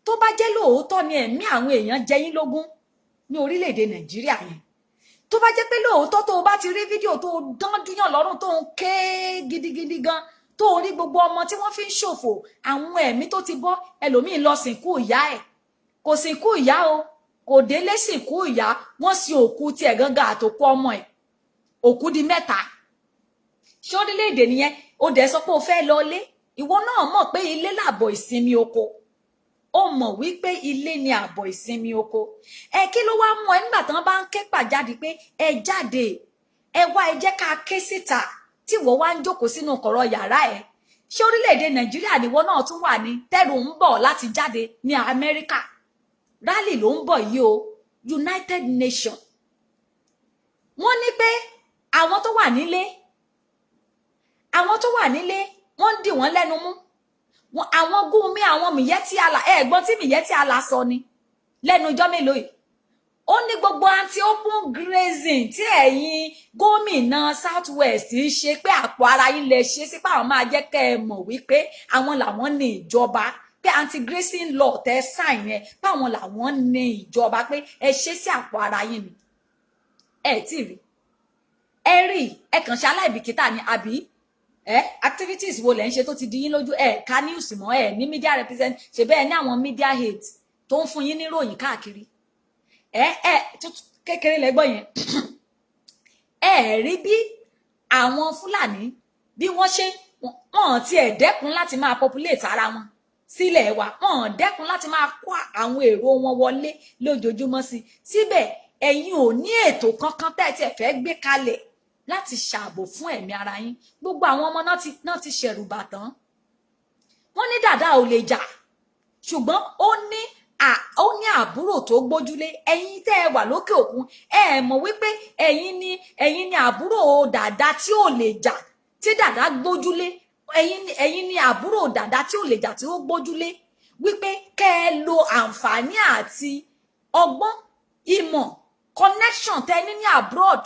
tó bá jẹ́ lóòótọ́ ni ẹ̀mí àwọn èèyàn jẹ yín lógún ní orílẹ̀-èdè Nàìjíríà yẹn tó bá jẹ́ pé lóòótọ́ tó o bá ti rí fídíò tó o dán dúyàn lọ́rùn tó ń ké gidigidi gan tó o rí gbogbo ọmọ tí wọ́n fi ń ṣòfò àwọn ẹ̀mí tó ti bọ́ ẹlòmíín lọ sìnkú ìyá ẹ̀ kò sìnkú ìyá o kò délé sìnkú ìyá wọ́n sin òkú tiẹ̀ gangan àtòkú ọmọ ẹ̀ òkú di mẹ́ta ṣé orílẹ̀-èdè nìyẹn o dẹ̀ sọ pé o fẹ́ lọ ilé ìwọ náà mọ̀ pé ilé làbọ̀ ìsinmi oko ó mọ̀ wípé ilé ni àbọ̀ ìsinmi oko kí ló wá mú ẹ nígbà tán bá ń ké pàjáde pé ẹ jáde ẹ wá ẹ jẹ́ ká ké síta tí wọ́n wá ń jókòó sínú kọ̀rọ̀ yàrá ẹ ṣé orílẹ̀-èdè Nàìjíríà níwọ náà tún wà ní tẹ́rù ń bọ̀ láti jáde ní Amẹ́ríkà rálì ló ń bọ̀ yìí o United Nations wọ́n ní pé àwọn tó wà nílé wọ́n ń dì wọ́n lẹ́nu mú àwọn Gúnmi àwọn Miyetti Allah ẹ̀gbọ́n tí Miyetti Allah sọ ni lẹ́nu ọjọ́ mélòó yìí ó ní gbogbo anti-open grazing tí ẹ̀yin gómìnà South West ń ṣe pé àpò ara yín lè ṣe sí pé àwọn máa jẹ́ kẹ́ ẹ mọ̀ wípé àwọn làwọn ní ìjọba pé anti-grazing law tẹ́ sign yẹn pé àwọn làwọn ní ìjọba pé ẹ ṣe sí àpò ara yín ni ẹ tí rí ẹ rí ẹ kàn ṣe aláìbìkítà ni àbí activities wo lẹ ń ṣe tó ti di yín lójú ká news mọ́ ní media represent ṣe bẹ́ẹ̀ ní àwọn media hate tó ń fún yín ní ròyìn káàkiri kékeré lẹ́gbọ́n yẹn rí bí àwọn Fúlàní bí wọ́n ṣe wọ́n ti ẹ̀ dẹ́kun láti máa populate ara wọn sílẹ̀ wa, wọ́n dẹ́kun láti máa kó àwọn èrò wọn wọlé lójoojúmọ́ sí. Síbẹ̀ ẹ̀yin ò ní ètò kankan tẹ́ ẹ fẹ́ gbé kalẹ̀ láti ṣààbò fún ẹ̀mí ara yín. Gbogbo àwọn ọmọ náà ti ṣẹ̀rù bàtán. Wọ́n ní dàda ò lè jà, ṣùgbọ́n ó ní àbúrò tó gbójúlé. Ẹ̀yin tẹ́ ẹ wà lókè òkun ẹ mọ̀ wípé ẹ̀yin ni àbúrò dàda tí ò lè jà tí dàda gbójúlé. Ẹ̀yin ni àbúrò dàda tí ò lè jà tí ó gbójúlé, wípé kẹ́ ẹ lo àǹfààní àti ọgbọ́n ìmọ̀ connection tẹ́ ní abroad,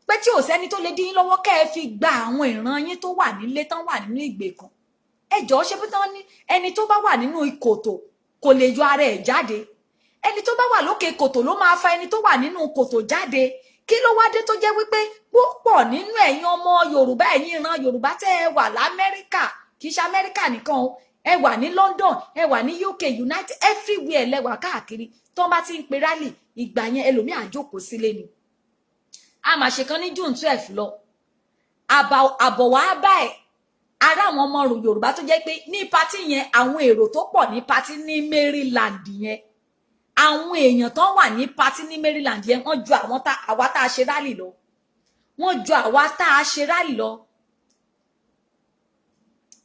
pé tí ò sẹ́ni tó lè dín yín lọ́wọ́ kẹ́ ẹ fi gba àwọn ìran yín tó wà nílé tán wà nínú ìgbèkùn. Ẹ jọ̀ọ́ ṣe bí tán ní ẹni tó bá wà nínú ìkòtò kò lè yọ ara ẹ̀ jáde, ẹni tó bá wà lókè kòtò ló máa fa ẹni tó wà nínú kòtò jáde. Kí ló wá dé tó jẹ́ wípé púpọ̀ nínú ẹ̀yin ọmọ Yorùbá, ẹ̀yin ìran Yorùbá tẹ́ ẹ wà l'Amẹ́ríkà, kì í ṣe Amẹ́ríkà nìkan o, ẹ wà ní London, ẹ wà ní UK, United, everywhere lẹ́wà káàkiri. Tó bá ti ń pe rally ìgbà yẹn ẹlòmíì àjókòó sílé ni. A máa ṣe kan ní June 12 lọ, àbọ̀ wá bá ẹ̀ ara àwọn ọmọ Yorùbá tó jẹ́ pé ní pátì yẹn àwọn èrò tó pọ̀ ní pátì ní Maryland yẹn, àwọn èèyàn tó wà ní pátì ní Maryland yẹn wọ́n ju àwa tá a ṣe rally lọ, wọ́n ju àwa tá a ṣe rally lọ.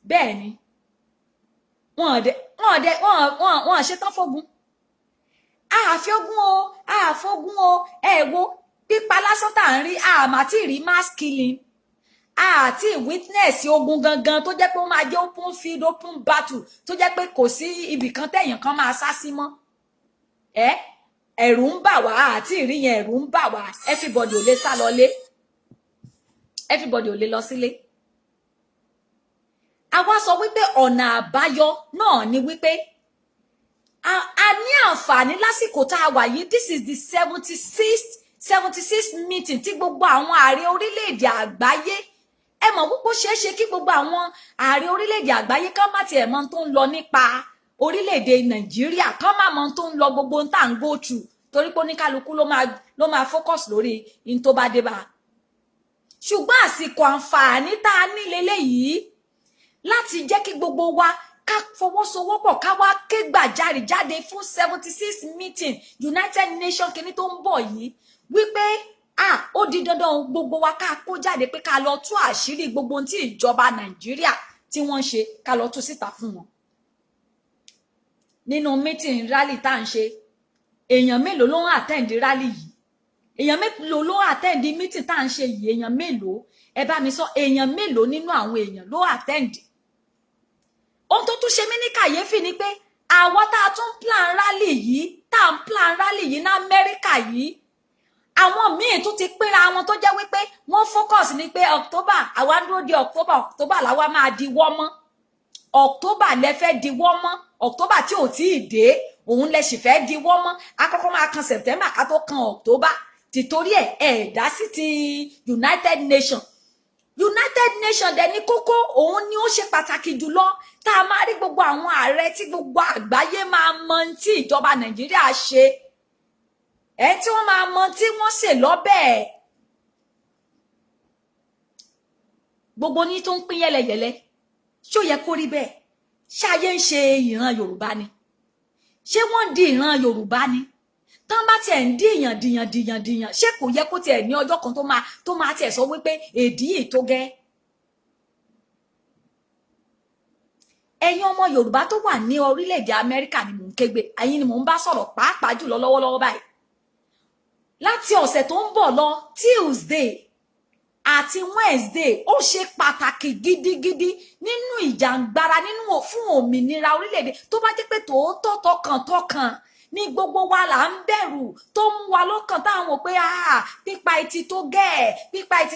Bẹ́ẹ̀ ni wọ́n ṣetán fógun. àfógun o ẹ wo pípa lásán tá à ń rí àmà tí rí mass killing àti witness ogun gangan tó jẹ́ pé ó máa jẹ́ open field open battle tó jẹ́ pé kò sí ibì kan téèyàn kan máa sá sí mọ́. Ẹ̀rù ń bà wá àti ìrí yẹn ẹ̀rù ń bà wá. Everybody ò lè sá lọlé, everybody ò lè lọ sílé. A wá sọ wípé ọ̀nà àbáyọ náà ni wípé a ní àǹfààní lásìkò tá a wà yìí. This is the 76th meeting tí gbogbo àwọn ààrẹ orílẹ̀-èdè àgbáyé, ẹ mọ̀ púpọ̀ ṣeéṣe kí gbogbo àwọn ààrẹ orílẹ̀-èdè àgbáyé kán má tiẹ̀ mọ̀ tó ń lọ nípa orílẹ̀-èdè Nàìjíríà, kán má mọ̀ tó ń lọ gbogbo tá à ń go through, torí pé oníkálukú ló máa focus lórí in tó bá dé bá. Ṣùgbọ́n àsìkò àǹfààní tá a ní leléyìí láti jẹ́ kí gbogbo wa ká fọwọ́sowọ́pọ̀ ká wá ké gbàjarè jáde fún 76 meeting United Nations kìíní tó ń bọ̀ yìí, wípé ó di dandan gbogbo wa ká kó jáde pé ká lọ tú àṣírí gbogbo ohun tí ìjọba Nàìjíríà tí wọ́n ṣe, ká lọ tú síta fún wọn. Nínú meeting rally tá à ń ṣe, èèyàn mélòó ló ń attend rally yìí? Èèyàn mélòó ló ń attend meeting tá à ń ṣe yìí? Èèyàn mélòó? Ẹ bá mi sọ, èèyàn mélòó nínú àwọn èèyàn ló attend? Ohun tó tún ṣe mí ní kàyéfì ni pé àwa tá a tún plan rally yìí, tá à ń plan rally yìí ní Amẹ́ríkà yìí, àwọn míì tún ti pínra wọn tó jẹ́ wípé wọ́n focus ní pé October, àwa ń dúró di October làwa máa di wọ́ mọ́. October lẹ fẹ́ di wọ́ mọ́, October tí ò tí ì dé òun lẹ sì fẹ́ di wọ́ mọ́. Àkọ́kọ́ máa kan September ká tó kan October. Tìtorí ẹ̀ dá sí ti United Nations. United Nations dẹ̀ ní kókó, òun ni ó ṣe pàtàkì jùlọ tá a máa rí gbogbo àwọn ààrẹ tí gbogbo àgbáyé máa mọ tí ìjọba Nàìjíríà ṣe, tí wọ́n máa mọ tí wọ́n ṣe lọ́bẹ̀. Gbogbo ní tó ń pín yẹ́lẹyẹ̀lẹ, ṣó yẹ kó rí bẹ́ẹ̀? Ṣáyé ń ṣe ìran Yorùbá ni? Ṣé wọ́n di ìran Yorùbá ni? Tán bá tiẹ̀ ń dìyàn, ṣé kò yẹ kó tiẹ̀ ní ọjọ́ kan tó máa tiẹ̀ sọ wípé èdè yìí tó gẹ́? Ẹ̀yin ọmọ Yorùbá tó wà ní orílẹ̀-èdè Amẹ́ríkà ni mò ń kégbe, ẹ̀yin ni mò ń bá sọ̀rọ̀ pàápàá jùlọ lọ́wọ́lọ́wọ́ báyìí. Láti ọ̀sẹ̀ tó ń bọ̀ lọ, Tuesday àti Wednesday ó ṣe pàtàkì gidigidi nínú ìjàngbara fún òmìnira orílẹ̀-èdè. Tó bá jẹ́ pé tòótọ́ tọkàntọkàn ní gbogbo wa là ń bẹ̀rù tó mú wa lọ́kàn táwọn wò pé pípa etí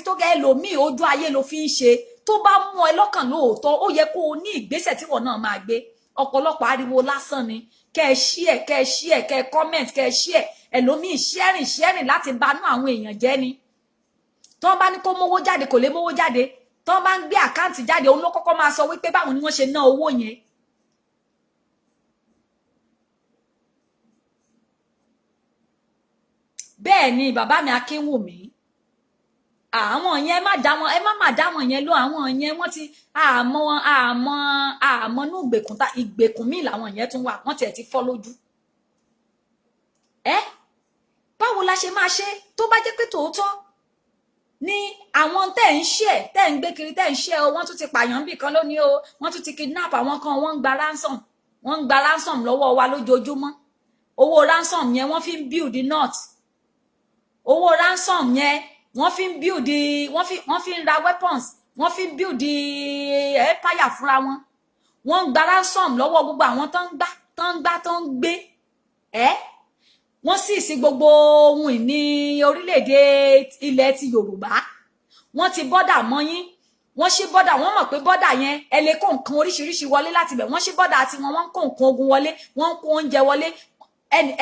tó gẹ́ ẹlòmíì ojú ayé ló fi ń ṣe. Tó bá mú ẹ lọ́kàn lóòótọ́, ó yẹ kó o ní ìgbésẹ̀ tí wọ́n náà máa gbé. Ọ̀pọ̀lọpọ̀ ariwo lásán ni. Kẹ́ ẹ share, kẹ́ ẹ comment, kẹ́ ẹ share. Ẹlòmíì sharing láti banú àwọn èèyàn jẹ́ ni. Tó bá ní kó mówó jáde kò lè mówó jáde. Tó bá ń gbé àkáǹtì jáde, òun ló kọ́kọ́ máa sọ wípé báwo ni wọ́n ṣe ná owó yẹn. Bẹ́ẹ̀ ni bàbá mi Akínwùmí, àwọn yẹn má dá wọn, ẹ má dá wọn yẹn lọ, àwọn yẹn wọ́n ti àmọ́ nú ìgbèkùn ta ìgbèkùn míì làwọn yẹn tún wà, wọ́n tiẹ̀ ti fọ́ lójú. Báwo la ṣe máa ṣe tó bá jẹ́ pé tòótọ́ ni àwọn tẹ́ ń ṣe tẹ́ ń gbé kiri tẹ́ ń ṣe o, wọ́n tún ti pààyàn bì kan lónìí o, wọ́n tún ti kidnap àwọn kan, wọ́n ń gba ransom lọ́wọ́ wa lójoojúmọ́. Owó ransom yẹn wọ́n fi ń build the north, owó ransom yẹn wọ́n fi ń build wọ́n fi ń ra weapons, wọ́n fi ń build empire fúnra wọn. Wọ́n ń gba ransom lọ́wọ́ gbogbo àwọn tó ń gbé wọ́n sì sí gbogbo ohun ìní orílẹ̀-èdè ilẹ̀ ti Yorùbá. Wọ́n ti bọ́dà mọ́ yín, wọ́n ṣí bọ́dà, wọ́n mọ̀ pé bọ́dà yẹn ẹ lè kó nǹkan oríṣiríṣi wọlé láti bẹ̀. Wọ́n ṣí bọ́dà àti wọ́n ń kó nǹkan ogun wọlé, wọ́n ń kó oúnjẹ wọlé.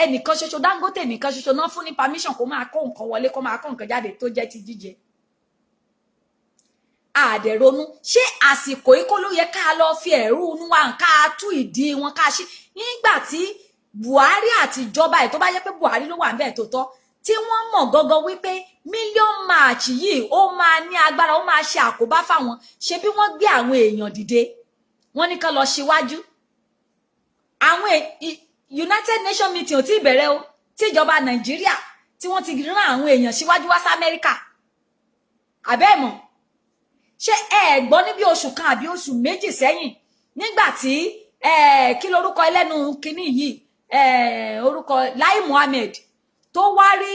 Ẹnìkan ṣoṣo Dangote nìkan ṣoṣo náà fún ní permission kó máa kó nǹkan wọlé, kó máa kó nǹkan jáde tó jẹ́ ti jíjẹ. Àdẹ̀ronú ṣé àsìkò yìí kó ló yẹ ká lọ fi ẹ̀rú inú wa ká tú ìdí wọn ká ṣí nígbà tí Buhari àti ìjọba ẹ̀ tó bá yẹ pé Buhari ló wà ń bẹ̀ tó tọ́, tí wọ́n mọ̀ gọ́gọ́ wípé million march yìí ó máa ní agbára, ó máa ṣe àkóbá fáwọn, ṣe bí wọ́n gbé àwọn èèyàn dìde, wọ́n ní kán lọ síwájú. Àwọn United Nations meeting ò tí ì bẹ̀rẹ̀ o, tí ìjọba Nàìjíríà tí wọ́n ti rán àwọn èèyàn síwájú wá sí Amẹ́ríkà. Àbẹ́ẹ̀mọ̀ ṣé ẹ gbọ́ ní bí oṣù kan àbí oṣù méjì sẹ́yìn nígbà tí kí lorúkọ ẹlẹ́nu kínní yìí orúkọ Lai Mohammed tó wá rí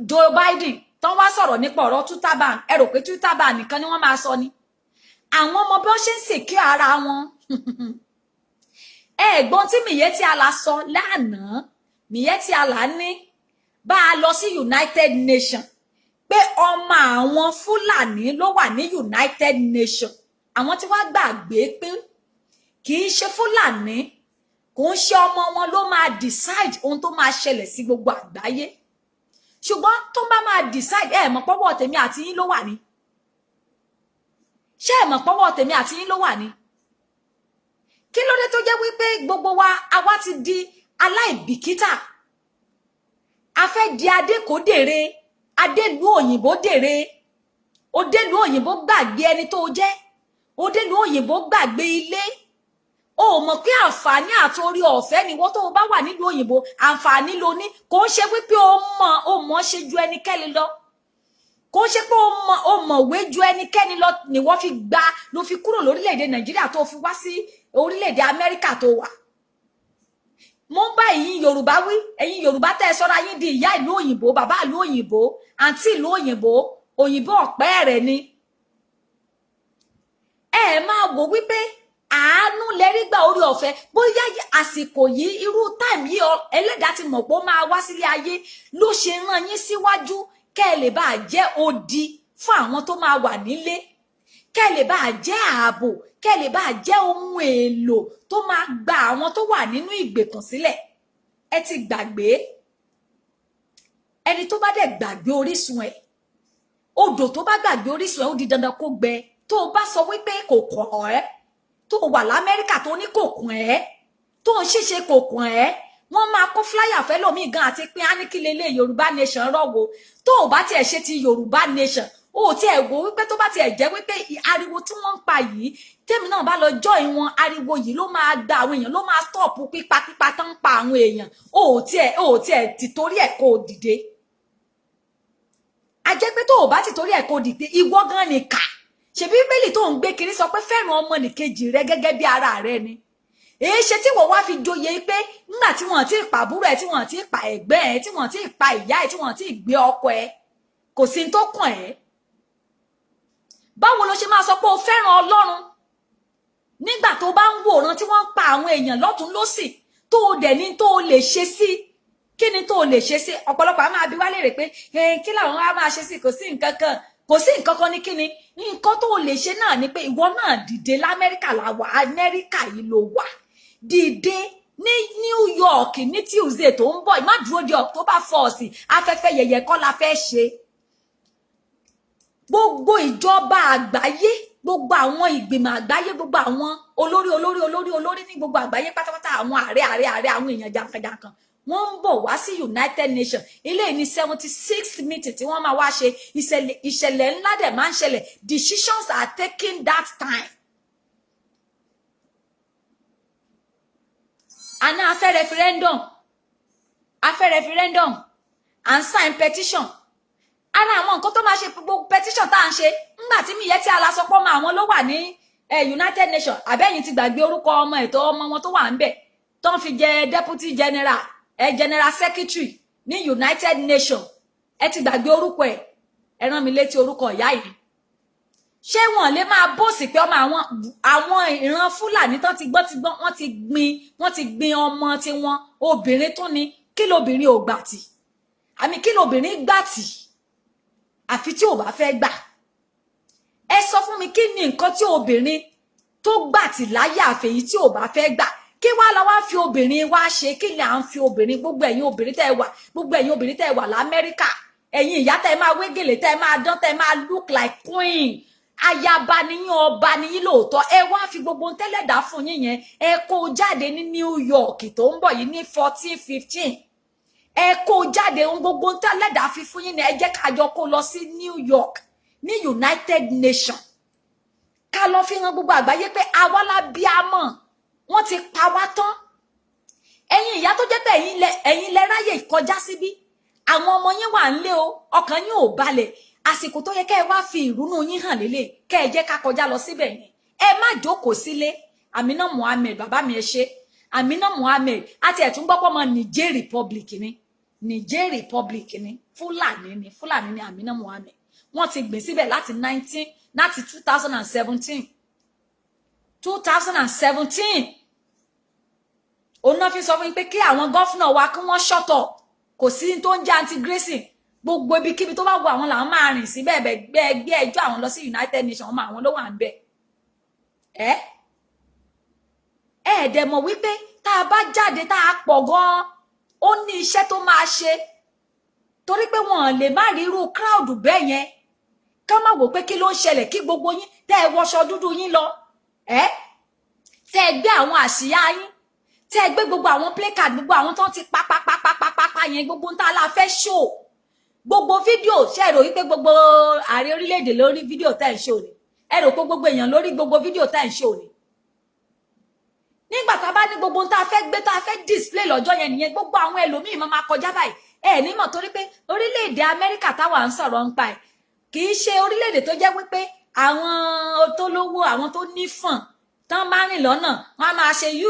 Joe Biden tó wá sọ̀rọ̀ nípa ọ̀rọ̀ Twitter ban. Ẹ rò pé Twitter ban nìkan ni wọ́n máa sọ ni? Àwọn ọmọ bí wọ́n ṣe ń sèké ara wọn. Ẹ̀gbọ́n tí Miyetti Allah sọ lánàá, Miyetti Allah ní bá a lọ sí United Nations pé ọmọ àwọn Fúlàní ló wà ní United Nations. Àwọn tí wọ́n gbàgbé pé kì í ṣe Fúlàní, kò ń ṣe ọmọ wọn ló máa decide ohun tó máa ṣẹlẹ̀ sí gbogbo àgbáyé. Ṣùgbọ́n tó bá máa decide, ẹ mọ̀ pọ́wọ́ tèmi àti yín ló wà ní? Ṣé ẹ mọ̀ pọ́wọ́ tèmi àti yín ló wà ní? Kí ló dé tó jẹ́ wípé gbogbo wa àwa ti di aláìbìkítà? A fẹ́ di adékòdèrè, adélu òyìnbó dèrè, òdèlú òyìnbó gbàgbé ẹni tó jẹ́, òdèlú òyìnbó gbàgbé ilé. O mọ̀ pé àǹfààní àtorí ọ̀fẹ́ ni wọ́n tó bá wà nílùú òyìnbó, àǹfààní ló ní, kò ń ṣe wípé o mọ̀ ṣe ju ẹnikẹ́ni lọ, kò ń ṣe pé o mọ̀wé ju ẹnikẹ́ni lọ ni wọ́n fi gbà ló fi kúrò lórílẹ̀-èdè Nàìjíríà tó fi wá sí orílẹ̀-èdè Amẹ́ríkà tó wà. Mo bá ẹ̀yin Yorùbá wí, ẹ̀yin Yorùbá tẹ́ ẹ sọ́ra yín di ìyá ìlú òyìnbó, bàbá ìlú òyìnbó, àǹtí ìlú òyìnbó, òyìnbó ọ̀pẹ́ rẹ̀ ni. Ẹ máa wò wípé àánú lẹ́rí gbà orí ọ̀fẹ́, bóyá àsìkò yìí irú táìmù yìí Ẹlẹ́dàá ti mọ̀ pé ó máa wá sílé ayé ló ṣe rán yín síwájú kẹ́ ẹ lè bá jẹ́ odi fún àwọn tó máa wà nílé, kẹ́ ẹ lè bá jẹ́ ààbò, kẹ́ ẹ lè bá jẹ́ ohun èlò tó máa gba àwọn tó wà nínú ìgbèkùn sílẹ̀. Ẹ ti gbàgbé, ẹni tó bá dẹ̀ gbàgbé orísun ẹ̀, odò tó bá gbàgbé orísun ẹ̀ ó di dandan kó gbẹ. Tó o bá sọ wípé kò kàn ẹ́, tó wà l'Amẹ́ríkà tó ní kò kàn ẹ́, tó ń ṣíṣe kò kàn ẹ́, wọ́n máa kó flyer fẹ́ lómi gan àti pé á ní kí lélẹ̀ Yorùbá nation rọ̀wọ́. Tó o bá tiẹ̀ ṣe ti Yorùbá nation, o tiẹ̀ wò wípé tó bá tiẹ̀ jẹ́ wípé ariwo tí wọ́n ń pa yìí, tèmi náà bá lọ join wọn, ariwo yìí ló máa gba àwọn èèyàn, ló máa stop pípa tó ń pa àwọn èèyàn. O tiẹ̀ ti torí ẹ̀ kó o dìde. A jẹ́ pé tó o bá ti torí ẹ̀ kó o dìde, ìwọ gan ni kà. Ṣebí Bíbélì tó ń gbé kiri sọ pé fẹ́ràn ọmọnìkejì rẹ gẹ́gẹ́ bí ara rẹ ni. Èé ṣe tí wọ́n wá fi joyè pé nígbà tí wọ́n ti pa àbúrò ẹ̀, tí wọ́n ti pa ẹ̀gbẹ́ ẹ̀, tí wọ́n ti pa ìyá ẹ̀, tí wọ́n ti gbé ọkọ ẹ̀, kò sí tó kàn ẹ́. Báwo ló ṣe máa sọ pé o fẹ́ràn Ọlọ́run nígbà tó bá ń wòran tí wọ́n ń pa àwọn èèyàn lọ́tún lósì, tó o dẹ̀ ní tó o lè ṣe sí? Kí ni tó o lè ṣe sí? Ọ̀pọ̀lọpọ̀ á máa bi wá léèrè pé kí làwọn á máa ṣe sí? Kò sí nǹkan kan, kò sí nǹkan kan ní kíni. Nǹkan tó lè ṣe náà ni pé ìwọ náà dìde l'Amẹ́ríkà la wà, Amẹ́ríkà yìí ló wà. Dìde ní New York ní Tuesday tó ń bọ̀, má dúró di October 1st, afẹ́fẹ́ yẹ̀yẹ̀ kọ́ la fẹ́ ṣe. Gbogbo ìjọba àgbáyé, gbogbo àwọn ìgbìmọ̀ àgbáyé, gbogbo àwọn olórí ní gbogbo àgbáyé pátápátá, àwọn ààrẹ àwọn èèyàn jankan-jankan, wọ́n ń bọ̀ wá sí United Nations ilé ní 76th meeting tí wọ́n máa wá ṣe ìṣẹ̀lẹ̀ ńlá dẹ̀ máa ń ṣẹlẹ̀ decisions are taken that time. Àná a fẹ́ referendum and sign petition. Ara àwọn nǹkan tó máa ṣe gbogbo petition tá à ń ṣe ńgbà tí Miyetti Allah sọ pé ọmọ àwọn ló wà ní United Nations àbẹ́yìn ti gbàgbé orúkọ ọmọ ètò ọmọ wọn tó wà ń bẹ̀ tó ń fi jẹ deputy general general secretary ní United Nations ẹ ti gbàgbé orúkọ ẹ rán mi létí orúkọ ìyá yìí. Ṣé wọn lè máa bóòsì pé ọmọ àwọn ìran Fúlàní tán ti gbọ́ wọ́n ti gbin ọmọ tiwọn obìnrin tó ní kí lóbìnrin ò gbà tì àmì kí lóbìnrin gbà tì àfi tí ò bá fẹ́ gbà. Ẹ sọ fún mi kí ni nǹkan tí obìnrin tó gbà tì láyé àfẹ̀yí tí ò bá fẹ́ gbà kí wá la wá fi obìnrin wá ṣe kí ni à ń fi obìnrin gbogbo ẹ̀yin obìnrin tẹ́ wà l'Amẹ́ríkà ẹ̀yin ìyá tẹ́ máa wégèlè tẹ́ máa dán tẹ́ máa look like queen ayaba níyìn ọba níyìn lóòótọ́ ẹ wá fi gbogbo tẹ́lẹ̀dá fún yín yẹn ẹ kó jáde ní New York tó ń bọ̀ yìí ní 14-15 ẹ kó jáde ohun gbogbo tẹ́lẹ̀dá fi fún yín ni ẹ jẹ́ ká jọ kó lọ sí New York ní United Nations ká lọ fi hàn gbogbo àgbáyé pé àwa la bí a mọ̀ wọ́n ti pa wá tán. Ẹ̀yin ìyá tó jẹ́ pé ẹ̀yin lẹ ráyè kọjá síbí àwọn ọmọ yín wà ńlé o ọkàn yín ò balẹ̀ àsìkò tó yẹ kẹ́ ẹ wá fi ìrúnú yín hàn lélẹ̀ kẹ́ ẹ jẹ́ ká kọjá lọ síbẹ̀ yẹn ẹ má jókòó sílé. Amina Mohammed bàbá mi ẹ ṣé Amina Mohammed àti ẹ̀tún gbọ́pọ̀ mọ́ Niger Republic ni Fúlàní ni Amina Mohammed wọ́n ti gbìn síbẹ̀ láti 2017 òun náà fi sọ fún yín pé kí àwọn gọ́fúnà wa kí wọ́n ṣọ́tọ̀ kò sí tó ń jẹ́ anti-grazing gbogbo ibikíbi tó bá wù àwọn làwọn máa rìn sí bẹ́ẹ̀ gbé ẹjọ́ àwọn lọ sí United Nations ọmọ àwọn ló wà ń bẹ̀. Dẹ̀ mọ̀ wípé tá a bá jáde tá a pọ̀ gan-an ó ní iṣẹ́ tó máa ṣe torí pé wọn lè má rí irú crowd bẹ́ẹ̀ yẹn ká má wò pé kí ló ń ṣẹlẹ̀ kí gbogbo yín tẹ́ ẹ wọṣọ dúdú yín lọ tẹ́ ẹ gbé àwọn àsíá yín tẹ́ ẹ gbé gbogbo àwọn placard gbogbo àwọn tó ti pa yẹn gbogbo ń tá a la fẹ́ show gbogbo fídíò ṣe rò wípé gbogbo ààrẹ orílẹ̀-èdè lórí fídíò tẹ́ ẹ show ni ẹ rò pé gbogbo èèyàn lórí gbogbo fídíò tẹ́ ẹ show ni nígbà tá a bá ní gbogbo ń tá a fẹ́ gbé tá a fẹ́ display lọ́jọ́ yẹn nìyẹn gbogbo àwọn ẹlòmíì máa kọjá báyìí ní mọ̀ torí pé orílẹ̀-èdè Amẹ́ríkà táwa ń sọ̀rọ̀ ń pa ẹ̀ kì í ṣe orílẹ̀-èdè tó jẹ́ wípé àwọn tó lówó àwọn tó nífọ̀n tán bá rìn lọ́nà wọ́n máa ṣe yú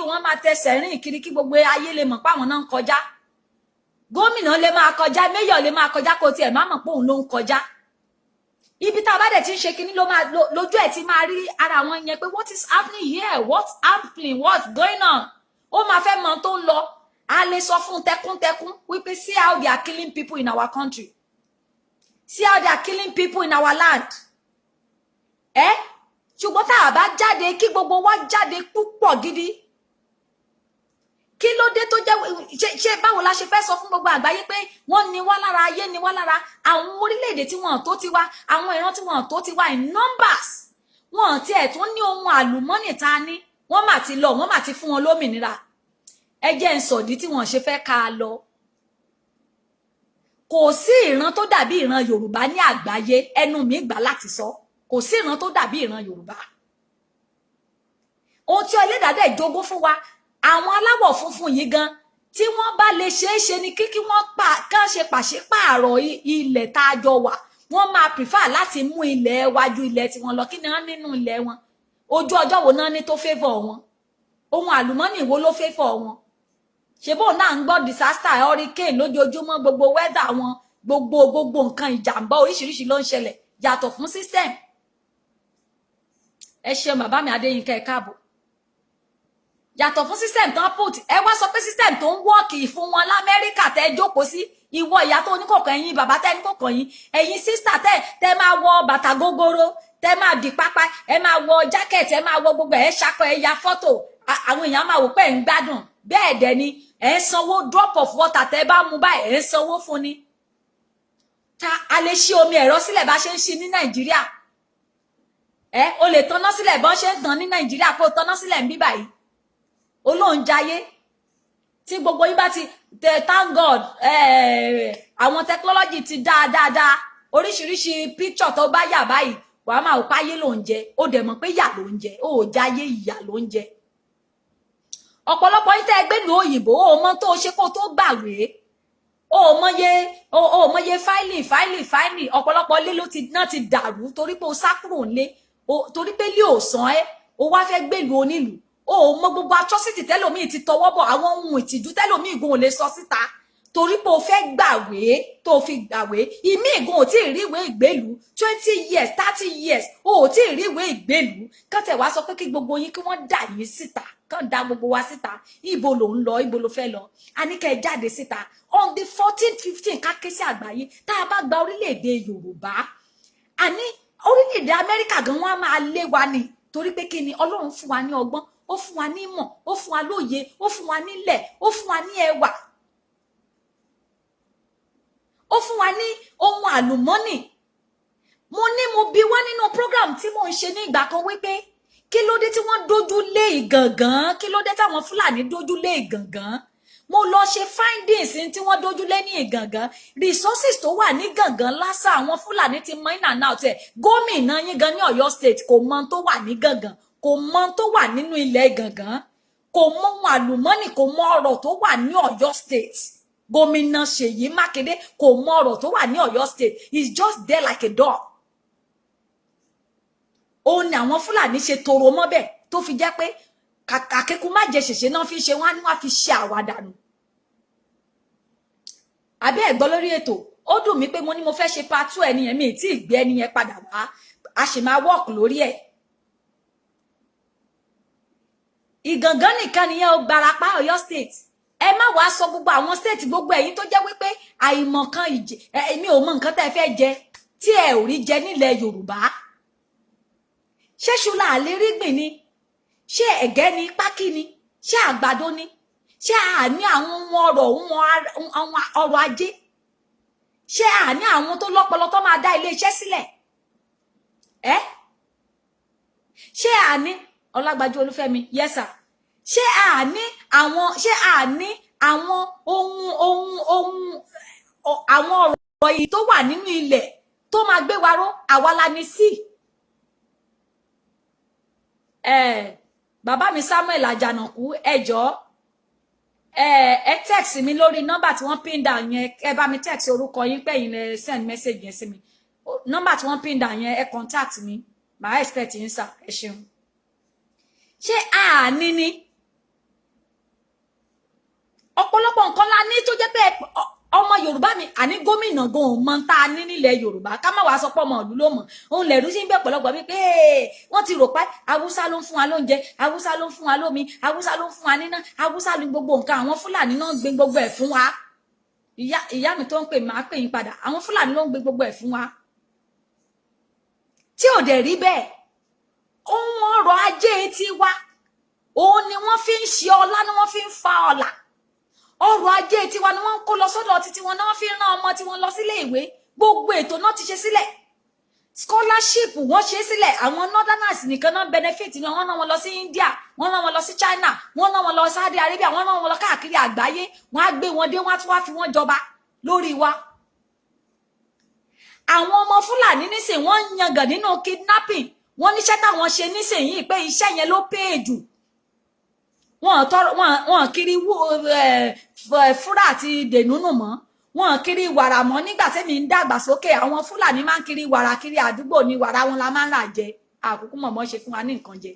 wọ́n máa tẹsẹ̀ rìn kiri kí gbogbo ayé lè mọ̀ páwọn náà ń kọjá gómìnà lè máa kọjá méyọ̀ lè máa kọjá kó tiẹ̀ má mọ̀ pé òun ló ń kọjá ibi tá a bá dẹ̀ ti ń ṣe kinní ló máa lójú ẹ̀ ti máa rí ara wọn yẹn pé what is happening here what's happening what's going on ó máa fẹ́ mọ tó ń lọ a lè sọ fún tẹkúntẹkún wípé see how they are killing people in our country see how they are killing people in our land ṣùgbọ́n tá a bá jáde kí gbogbo wa jáde púpọ̀ gidi kí ló dé tó jẹ́ ṣe báwo la ṣe fẹ́ sọ fún gbogbo àgbáyé pé wọ́n ní wá lára ayé ní wá lára àwọn orílẹ̀-èdè tí wọ́n tó ti wá àwọn ìran tí wọ́n tó ti wá in numbers wọ́n ti ẹ̀ tún ní ohun àlùmọ́nì ta ní wọ́n mà ti lọ wọ́n mà ti fún wọn lómìnira ẹ jẹ́ ń sọ̀dí tí wọ́n ṣe fẹ́ ká lọ kò sí ìran tó dàbí ìran Yorùbá ní àgbáyé ẹnu mi gbà láti sọ kò sí ìran tó dàbí ìran Yorùbá ohun tí Ẹlẹ́dàá jogún fún wa àwọn aláwọ̀ funfun yìí gan tí wọ́n bá lè ṣeéṣe ni kí wọ́n kàn ṣe pàṣípààrọ̀ ilẹ̀ tá a jọ wà wọ́n máa prefer láti mú ilẹ̀ wájú ilẹ̀ tí wọ́n lọ kí ni wọ́n nínú ilẹ̀ wọn ojú ọjọ́ wo náà ní tó favour wọn ohun àlùmọ́nì wo ló favour wọn ṣebó náà ń gbọ́ disaster hurricane lójoojúmọ́ gbogbo weather wọn gbogbo nǹkan ìjàmbá oríṣiríṣi ló ń ṣẹlẹ̀ yàtọ̀ fún system ẹ ṣeun bàbá mi Adéyínká ẹ káàbọ̀ yàtọ̀ fún system tán put ẹ wá sọ pé system tó ń wọ́ọ̀kì fún wọn l'Amẹ́ríkà tẹ́ jókòó sí ìwọ ìyá tó oníkọ̀ọ̀kan ẹ̀yin bàbá tẹ́ oníkọ̀ọ̀kan yín ẹ̀yin sister tẹ́ máa wọ bàtà gógóró tẹ́ máa di pápá ẹ máa wọ jacket ẹ máa wọ gbogbo ẹ ṣakọ ẹ ya fọ́tò àwọn èèyàn máa wò pé ẹ ń gbádùn bẹ́ẹ̀ dẹ̀ ni ẹ ń sanwó drop of water tẹ́ bá mu báyìí ẹ ń sanwó fún ni ta a lè ṣí omi ẹ̀rọ sílẹ̀ bá ṣe ń ṣí ní Nàìjíríà o lè tanná sílẹ̀ bọ́n ṣe ń tan ní Nàìjíríà kó tanná sílẹ̀ ń bí báyìí olóhùn jayé tí gbogbo yín bá ti thank God àwọn technology ti dáadáa oríṣiríṣi picture tó bá yà báyìí wàá máa pa ayé ló ń jẹ ó dẹ̀ mọ̀ pé yà ló ń jẹ ó jáyé ìyà ló ń jẹ ọ̀pọ̀lọpọ̀ yín tẹ́ gbé lu òyìnbó ó mọ tó ṣe kó tó gbàwé ó mọye fáìlì ọ̀pọ̀lọpọ̀ ilé ló ti náà ti dàrú torí pé ó sá kúrò nílé torí pé ilé ò sàn ẹ́ ó wá fẹ́ gbé lu onílù ó mọ gbogbo atrocity tẹ́lòmíì ti tọwọ́ bọ̀ àwọn ohun ìtìjú tẹ́lòmíì gan ò lè sọ síta torí pé o fẹ́ gbàwé tó fi gbàwé ìmí ìgan ò tí ì ríwé ìgbélú 20 years 30 years o ò tí ì ríwé ìgbélú kán tẹ̀ wá sọ pé kí gbogbo yín kí wọ́n dà yín síta kán dá gbogbo wa síta ibo ló ń lọ ibo ló fẹ́ lọ a ní kẹ́ ẹ jáde síta on the 14-15 ká ké sí àgbáyé tá a bá gba orílẹ̀-èdè Yorùbá àní orílẹ̀-èdè Amẹ́ríkà gan wọ́n á máa lé wa ni torí pé kí ni Ọlọ́run fún wa ní ọgbọ́n ó fún wa ní ìmọ̀ ó fún wa lóye ó fún wa nílẹ̀ ó fún wa ní ẹwà ó fún wa ní ohun àlùmọ́nì mo bi wá nínú program tí mo ń ṣe ní ìgbà kan wípé kí ló dé tí wọ́n dojú lé ìgàngán kí ló dé táwọn Fúlàní dojú lé ìgàngán mo lọ ṣe findings tí wọ́n dojú lé ní ìgàngán resources tó wà ní gàngán lásán àwọn Fúlàní ti mọ in and out ẹ̀ gómìnà yín gan ní Ọ̀yọ́ state kò mọ tó wà ní gàngán kò mọ tó wà nínú ilẹ̀ gàngán kò mọ ohun àlùmọ́nì kò mọ ọ̀rọ̀ tó wà ní Ọ̀yọ́ state gómìnà Ṣèyí Mákindé kò mọ ọ̀rọ̀ tó wà ní Ọ̀yọ́ state is just there like a dog òun ni àwọn Fúlàní ṣe toro mọ́bẹ̀ tó fi jẹ́ pé kàkà kíkú má jẹ ṣèṣe náà fi ṣe wọ́n á ní wọ́n fi ṣe àwàdànù àbí ẹ̀gbọ́n lórí ètò ó dùn mí pé mo ní mo fẹ́ ṣe part 2 ẹniyẹn mi tí ì gbé ẹniyẹn padà wá a sì máa work lórí ẹ̀ ìgàngán nìkan nìyẹn ó Ìbàràpá Ọ̀yọ́ state ẹ má wàá sọ gbogbo àwọn state gbogbo ẹ̀yin tó jẹ́ wípé àìmọ̀kan èmi ò mọ nǹkan tẹ́ fẹ́ jẹ tí ẹ ò rí jẹ nílẹ̀ Yorùbá ṣé ṣùlà àlè rí gbìn ni ṣé ẹ̀gẹ́ ni pákí ni ṣé àgbàdo ni ṣé àní àwọn ọrọ̀ ajé ṣé àní àwọn tó lọ́pọlọ tó máa dá ilé iṣẹ́ sílẹ̀ ṣé àní Ọlágbájú Olúfẹ́mi yes sir ṣé àní àwọn ohun àwọn ọ̀rọ̀ yìí tó wà nínú ilẹ̀ tó máa gbé wa ró àwa la ní sí bàbá mi Samuel Àjànàkú ẹjọ́ ẹ text mi lórí nọ́mbà tí wọ́n pin down yẹn ẹ bá mi text orúkọ yín pé yín lè send message yẹn sí mi nọ́mbà tí wọ́n pin down yẹn ẹ contact mi màá expect yín sà ẹ ṣeun ṣé àní ni ọ̀pọ̀lọpọ̀ nǹkan la ní tó jẹ́ pé ọmọ Yorùbá mi àní gómìnà gan ò mọ tá a ní nílẹ̀ Yorùbá ká má wàá sọ pé ọmọ ìlú ló mọ̀ òun lẹ̀rú sí ń bẹ̀ pọ̀lọpọ̀ wípé wọ́n ti rò pé Haúsá ló ń fún wa lóúnjẹ Haúsá ló ń fún wa lómi Haúsá ló ń fún wa níná Haúsá ló ń gbogbo nǹkan àwọn Fúlàní náà ń gbé gbogbo ẹ̀ fún wa ìyá mi tó ń pè máa pè yín padà àwọn Fúlàní ló ń gbé gbogbo ẹ̀ fún wa tí ò dẹ̀ rí bẹ́ẹ̀ ohun ọrọ̀ ajé tiwa òun ni wọ́n fi ń ṣe ọlá ni wọ́n fi ń fa ọlà ọrọ̀ ajé tiwa ni wọ́n ń kó lọ sọ́dọ̀ títí wọn náà fi rán ọmọ tí wọ́n lọ sílé ìwé gbogbo ètò náà ti ṣe sílẹ̀ scholarship wọ́n ṣe sílẹ̀ àwọn northerners nìkan náà benefit ni wọ́n rán wọn lọ sí India wọ́n rán wọn lọ sí China wọ́n rán wọn lọ Saudi Arabia wọ́n rán wọn lọ káàkiri àgbáyé wọ́n á gbé wọn dé wọ́n á tún wá fi wọ́n jọba lórí wa àwọn ọmọ Fúlàní nísìn wọ́n ń yangàn nínú kidnapping wọ́n níṣẹ́ táwọn ṣe nísìnyí pé iṣẹ́ yẹn ló pay jù wọ́n kiri fúrà àti dènúnù mọ́ wọ́n kiri wàrà mọ́ nígbà tí mi ń dàgbà sókè àwọn Fúlàní máa ń kiri wàrà kiri àdúgbò ní wàrà wọn la máa ń rà jẹ àkókò mọ̀mọ́ ṣe fún wa ní nǹkan jẹ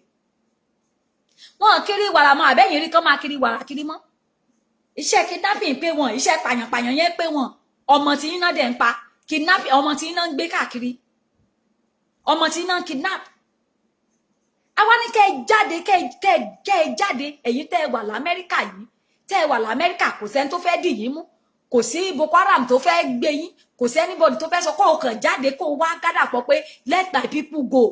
wọ́n kiri wàrà mọ́ àbẹ́yìn rí kán máa kiri wàrà kiri mọ́ iṣẹ́ kidnapping pé wọ́n iṣẹ́ pàyànpàyàn yẹn pé wọ́n ọmọ tí yín náà dẹ̀ ń pa kidnapping ọmọ tí yín náà ń gbé káàkiri ọmọ tí yín náà ń kidnap àwa ní kẹ́ ẹ jáde èyí tẹ́ ẹ wà l'Amẹ́ríkà yìí tẹ́ ẹ wà l'Amẹ́ríkà kò sẹ́ni tó fẹ́ dì yín mú kò sí Boko Haram tó fẹ́ gbé yín kò sí anybody tó fẹ́ sọ kó o kàn jáde kó o wá gádà pọ̀ pé let my people go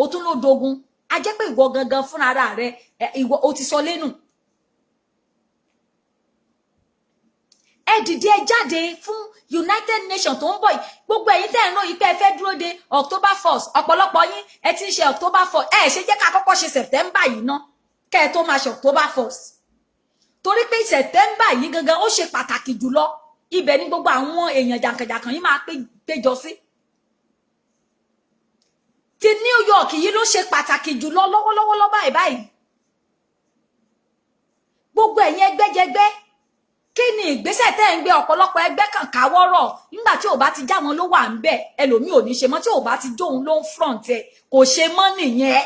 o tún ló dogun a jẹ́ pé ìwọ gangan fúnra rẹ ìwọ o ti sọ lẹ́nu ẹ dìde ẹ jáde fún United Nations tó ń bọ̀ gbogbo ẹ̀yin tẹ́ ẹ̀ ń ròyìn pé ẹ fẹ́ dúró de October 1st ọ̀pọ̀lọpọ̀ yín ẹ ti ń ṣe October 1st ẹ ṣe jẹ́ ká kọ́kọ́ ṣe September yìí ná kẹ́ ẹ tó máa ṣe October 1st torí pé September yìí gangan ó ṣe pàtàkì jùlọ ibẹ̀ ni gbogbo àwọn èèyàn jàǹkànjàǹkàn yìí máa péjọ sí ti New York yìí ló ṣe pàtàkì jùlọ lọ́wọ́lọ́wọ́ báyìí gbogbo ẹ̀yin ẹgbẹ́jẹgbẹ́ kí ni ìgbésẹ̀ tẹ́ ń gbé ọ̀pọ̀lọpọ̀ ẹgbẹ́ kan káwọ́rọ̀ nígbà tí ò bá ti já wọn ló wà ń bẹ̀ ẹlòmíì ò ní ṣe mọ́ tí ò bá ti jóun ló ń front ẹ kò ṣe mọ́ nìyẹn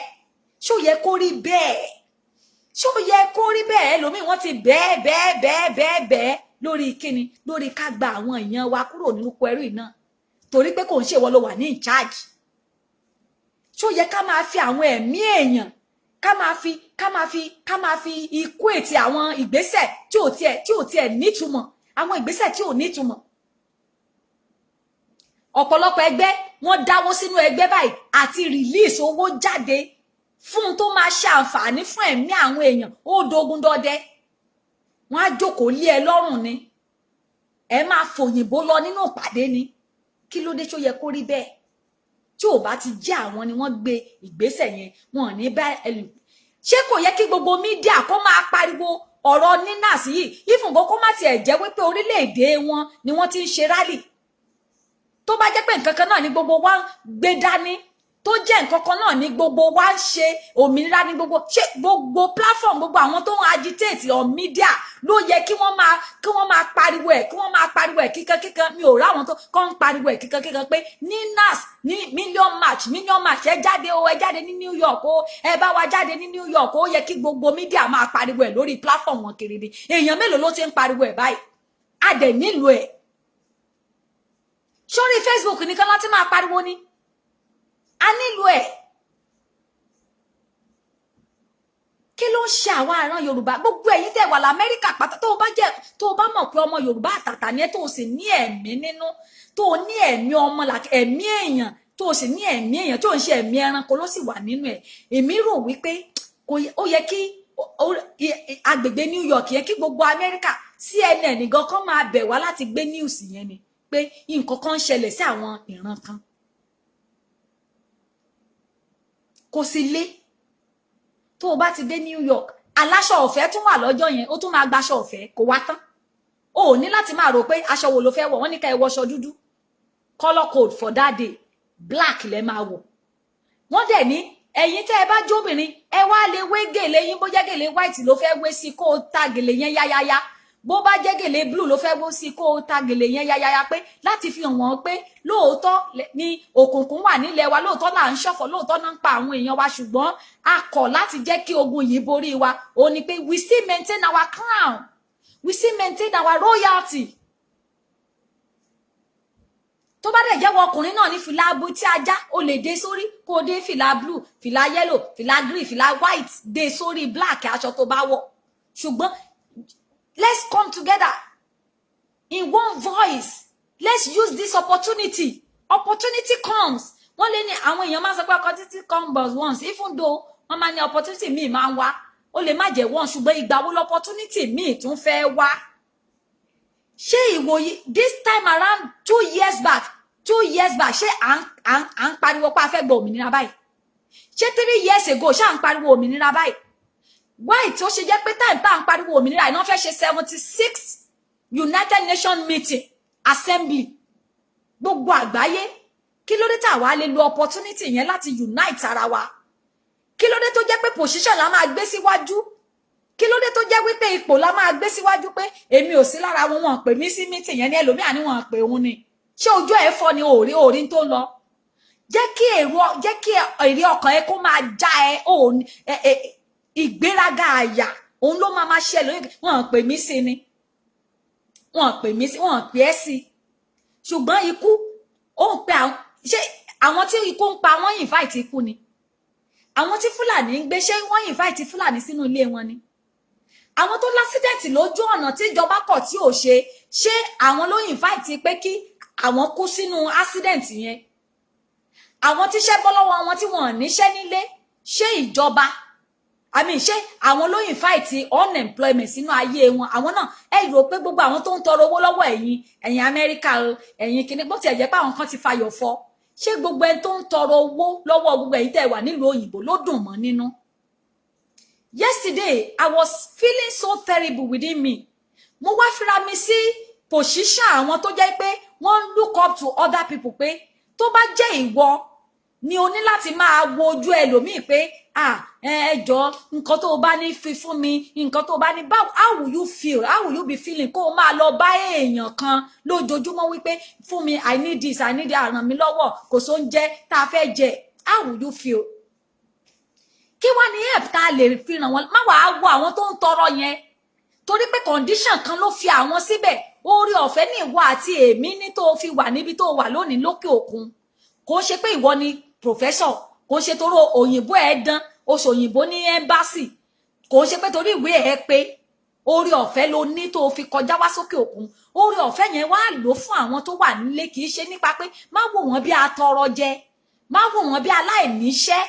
ṣó yẹ kó rí bẹ́ẹ̀ ṣó yẹ kó rí bẹ́ẹ̀ ẹlòmíì wọ́n ti bẹ́ẹ̀ lórí kíni lórí ká gba àwọn èèyàn wa kúrò nínú ẹrú iná torí pé kò ń ṣe ìwọ ló wà ní in charge ṣó yẹ ká máa fi àwọn ẹ̀mí èèyàn ká máa fi ikú ètì àwọn ìgbésẹ̀ tí ò tiẹ̀ nítumọ̀ àwọn ìgbésẹ̀ tí ò nítumọ̀ ọ̀pọ̀lọpọ̀ ẹgbẹ́ wọ́n dáwó sínú ẹgbẹ́ báyìí àti release owó jáde fún tó máa ṣe àǹfààní fún ẹ̀mí àwọn èèyàn ó dogun dọdẹ wọ́n á jókòó lé ẹ lọ́rùn ni ẹ máa fòyìnbó lọ nínú ìpàdé ni kí ló dé tó yẹ kó rí bẹ́ẹ̀ tí ò bá ti jẹ́ àwọn ni wọ́n gbé ìgbésẹ̀ yẹn wọn ò ní bá ẹlù ṣé kò yẹ kí gbogbo mídíà kó máa pariwo ọ̀rọ̀ Ninas yìí ìfúngbọ́n kó má tiẹ̀ jẹ́ wípé orílẹ̀-èdè wọn ni wọ́n ti ń ṣe rálì tó bá jẹ́ pé nǹkan kan náà ni gbogbo wa ń gbé dání tó jẹ́ nǹkan kan náà ni gbogbo wa ń ṣe òmìnira ní gbogbo ṣé gbogbo platform gbogbo àwọn tó ń agitate on media ló yẹ kí wọ́n máa pariwo ẹ̀ kíkan mi ò ráwọn tó kọ́ ń pariwo ẹ̀ kíkan pé Ninas ní million march ẹ jáde ní New York o ẹ bá wa jáde ní New York ó yẹ kí gbogbo media máa pariwo ẹ̀ lórí platform wọn kiri ni èèyàn mélòó ló ti ń pariwo ẹ̀ báyìí a dẹ̀ nílò ẹ̀ sórí Facebook nìkan láti máa pariwo ni a nílò ẹ̀ kí ló ń ṣe àwa àrán Yorùbá gbogbo ẹ̀yin tẹ́ wà l'Amẹ́ríkà pátá tó bá mọ̀ pé ọmọ Yorùbá àtàtà ni ẹ tó sì ní ẹ̀mí nínú tó ní ẹ̀mí ọmọ ẹ̀mí èèyàn tó sì ní ẹ̀mí èèyàn tó ń ṣe ẹ̀mí ẹranko ló sì wà nínú ẹ̀ èmi rò wípé ó yẹ kí agbègbè New York yẹ kí gbogbo Amẹ́ríkà CNN gan kan máa bẹ̀ wá láti gbé news yẹn ni pé nǹkan kan ń ṣẹlẹ̀ sí àwọn ìran kan kò sí lé tó o bá ti dé New York aláṣọ ọ̀fẹ́ tún wà lọ́jọ́ yẹn ó tún máa gbaṣọ ọ̀fẹ́ kò wá tán o ò ní láti máa rò pé aṣọ wo ló fẹ́ wọ̀ wọ́n ní ká ẹ wọṣọ dúdú color code for that day black lẹ máa wọ̀ wọ́n dẹ̀ ní ẹ̀yin tẹ́ ẹ bá jóbìnrin ẹ wá lè wé gèlè yín bó jẹ́ gèlè white ló fẹ́ wé sí kó o ta gèlè yẹn yáyáyá bó bá jẹ́ gèlè blue ló fẹ́ wó sí kó o ta gèlè yẹn yáyáyá pé láti fi hàn wọ́n pé lóòótọ́ ni òkùnkùn wà nílẹ̀ wa lóòótọ́ là ń ṣọ̀fọ̀ lóòótọ́ náà ń pa àwọn èèyàn wa ṣùgbọ́n a kọ̀ láti jẹ́ kí ogun yìí borí wa ó ní pé we still maintain our crown we still maintain our royalty tó bá dẹ̀ jẹ́wọ́ ọkùnrin náà ní fìlà abutí ajá ó lè dé sórí kó o dé fìlà blue fìlà yellow fìlà green fìlà white dé sórí black aṣọ tó bá wọ̀ ṣùgbọ́n let's come together in one voice. Let's use this opportunity. Opportunity comes. Wọ́n lè ní àwọn èèyàn máa sọ pé opportunity comes but once. Even though wọ́n máa ní opportunity míì máa ń wá. Ó lè má jẹ́ once ṣùgbọ́n ìgbà wo opportunity míì tún fẹ́ wá. Ṣé ìwòye this time around 2 years back ṣé à ń pariwo pé a fẹ́ gba òmìnira báyìí? Ṣé 3 years ago ṣé à ń pariwo òmìnira báyìí? Why tó ṣe jẹ́ pé time tá à ń pariwo òmìnira iná fẹ́ ṣe 76th United Nations meeting assembly gbogbo àgbáyé kí ló dé tá wá lè lo opportunity yẹn láti unite ara wa kí ló dé tó jẹ́ pé position la máa gbé síwájú kí ló dé tó jẹ́ wípé ipò la máa gbé síwájú pé èmi ò sí lára wọn wọ́n pè mí sí meeting yẹn ní ẹlòmíà ni wọ́n pè òun ni ṣé ojú ẹ̀ fọ́ ni orí tó lọ jẹ́ kí èrè ọkàn ẹ kó máa já ẹ ìgbéraga àyà òun ló máa ṣe lóyè wọ́n pè mí sí ni wọ́n pè ẹ́ sí ṣùgbọ́n ikú ó ń pe àwọn tí ikú ń pa wọ́n invite ikú ni àwọn tí Fúlàní ń gbé ṣé wọ́n invite Fúlàní sínú ilé wọn ni àwọn tó lásídẹ̀ǹtì lójú ọ̀nà tí ìjọba kọ̀ tí ò ṣé àwọn ló invite pé kí àwọn kú sínú accident yẹn àwọn tíṣẹ́ bọ́ lọ́wọ́ wọn tí wọ́n níṣẹ́ nílé ṣé ìjọba ṣé àwọn ló invite unemployment sínú ayé wọn àwọn náà ẹ rò pé gbogbo àwọn tó ń tọrọ owó lọ́wọ́ ẹ̀yin Amẹ́ríkà ẹ̀yin kìíní bó tiẹ̀ jẹ́ pé àwọn kan ti fayọ̀ fọ́ ṣé gbogbo ẹni tó ń tọrọ owó lọ́wọ́ gbogbo ẹ̀yin tẹ́ wà nílùú òyìnbó ló dùn mọ́ nínú Yesterday, I was feeling so terrible within me. Mo wá fira mi sí position àwọn tó jẹ́ pé wọ́n look up to other people pé tó bá jẹ́ ìwọ ni o ní láti máa wo ojú ẹlòmíì pé ẹ jọ̀ọ́ nǹkan tó bá ní fi fún mi, nǹkan tó bá ní how will you feel? How will you be feeling kó máa lọ bá èèyàn kan lójoojúmọ́ wípé fún mi, I need this, I need that, ràn mí lọ́wọ́, kò sóúnjẹ tá fẹ́ jẹ. How will you feel? Kí wá ní help tá lè fi ràn wọ́n, má wàá wo àwọn tó ń tọrọ yẹn torí pé condition kan ló fi àwọn síbẹ̀. Oore ọ̀fẹ́ ní ìwọ àti èmi ní tó fi wà níbi tó wà lónìí lókè òkun. Kò ṣe pé ìwọ ni professor, kò ṣe torí òyìnbó ẹ dán, oṣù òyìnbó ní embassy, kò ṣe pé torí ìwé ẹ pé oore ọ̀fẹ́ ló ní tó fi kọjá wá sókè òkun. Oore ọ̀fẹ́ yẹn wá lò fún àwọn tó wà nílé, kì í ṣe nípa pé má wò wọ́n bí atọrọ jẹ, má wò wọ́n bí aláìníṣẹ́.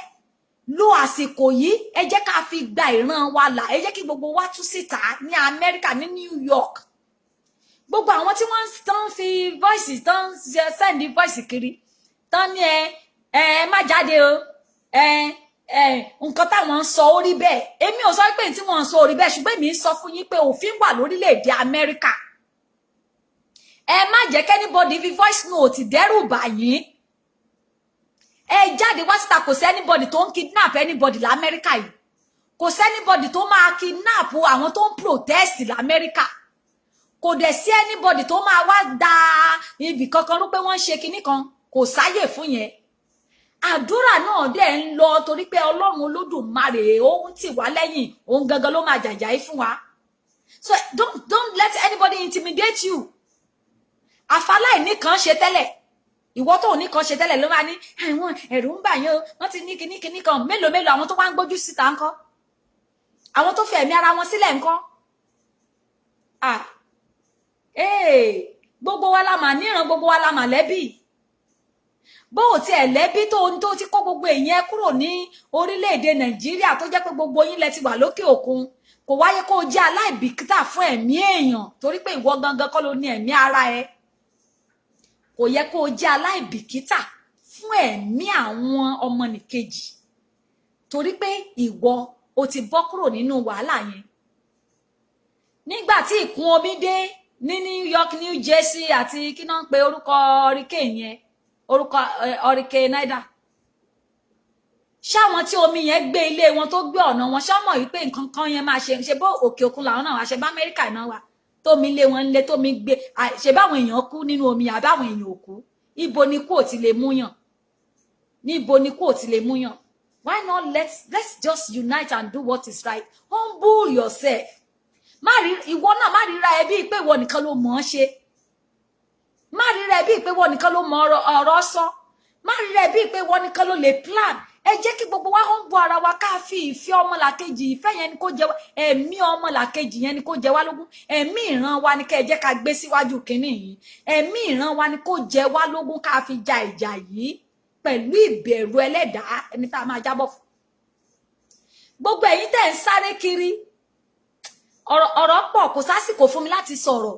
Lo àsìkò yìí ẹ jẹ́ ká fi gba ìran wa là, ẹ jẹ́ kí gbogbo wa tú síta ní Amẹ́ríkà, ní New York. Gbogbo àwọn tí wọ́n tán fi voice tán send voice kiri tán ní ẹ má jáde o, nǹkan táwọn ń sọ orí bẹ́ẹ̀. Èmi ò sọ pé tí wọ́n ń sọ orí bẹ́ẹ̀, ṣùgbọ́n èmi ń sọ fún yín pé òfin wà lórílẹ̀-èdè Amẹ́ríkà. Ẹ má jẹ́ kẹ́nibody fi voice note dẹ́rù bà yín. Ẹ jáde wá síta, kò sí anybody tó ń kidnap anybody l'Amẹ́ríkà yìí. Kò sí anybody tó máa kidnap àwọn tó ń protest l'Amẹ́ríkà. Kò dẹ̀ sí anybody tó máa wá da ibì kankan rú pé wọ́n ń ṣe kinní kan, kò sáyè fún yẹn. Àdúrà náà dẹ̀ ń lọ torí pé Ọlọ́run Olódùmarè ó ń tì wá lẹ́yìn, òun gangan ló máa jàjà yìí fún wa. So don't let anybody intimidate you. Àfàláì nìkan ṣe tẹ́lẹ̀. Ìwọ tó ní kan ṣe tẹ́lẹ̀ ló máa ní àwọn ẹ̀rù ń bà yín o, wọ́n ti ní kinní kan. Mélòó àwọn tó wá ń gbójú síta ńkọ́? Àwọn tó fi ẹ̀mí ara wọn sílẹ̀ ńkọ́? Gbogbo wa la mà níran, gbogbo wa la mà lẹ́bí. Bó o ti ẹ̀ lẹ́bí tó ti kó gbogbo èèyàn kúrò ní orílẹ̀-èdè Nàìjíríà tó jẹ́ pé gbogbo yín lẹ ti wà lókè òkun, kò wáyé kó o jẹ́ aláìbìkítà fún ẹ̀mí èèyàn torí pé ìwọ gangan kọ́ ló ní ẹ̀mí ara ẹ. Kò yẹ kó o jẹ́ aláìbìkítà fún ẹ̀mí àwọn ọmọnìkejì torí pé ìwọ o ti bọ́ kúrò nínú wàhálà yẹn. Nígbà tí ìkún omi dé ní New York, New Jersey àti kí náà ń pe orúkọ hurricane yẹn, orúkọ hurricane Ida. Ṣáwọn tí omi yẹn gbé ilé wọn tó gbé ọ̀nà wọn, ṣá mọ̀ wípé nǹkan kan yẹn máa ṣe bó òkè òkun làwọn náà wá, ṣe bá Amẹ́ríkà náà wà. Tómi lé wọn lé, tómi gbé, ṣe báwọn èèyàn kú nínú omi àbí àwọn èèyàn ò kú. Ibo ni kú ò ti lè múyàn? Níbo ni kú ò ti lè múyàn? Why not let's just unite and do what is right? Humble yourself. Ìwọ náà má ríra ẹ bíi pé ìwọ nìkan ló mọ̀ ọ́ ṣe. Má ríra ẹ bíi pé ìwọ nìkan ló mọ̀ ọ̀rọ̀ sọ. Má ríra ẹ bíi pé ìwọ nìkan ló lè plan. Ẹ jẹ́ kí gbogbo wa humble ara wa, ká fi ìfẹ́ ọmọlàkejì, ìfẹ́ yẹn ni kó jẹ wá, ẹ̀mí ọmọlàkejì yẹn ni kó jẹ wá lógún. Ẹ̀mí ìran wa ni kẹ́ jẹ́ ká gbé síwájú kínní yìí. Ẹ̀mí ìran wa ni kó jẹ wá lógún, ká fi ja ìjà yìí pẹ̀lú ìbẹ̀rù Ẹlẹ́dàá ẹni tá máa jábọ̀ fún. Gbogbo ẹ̀yin tẹ́ ń sáré kiri, ọ̀rọ̀ pọ̀, kò sásìkò fún mi láti sọ̀rọ̀.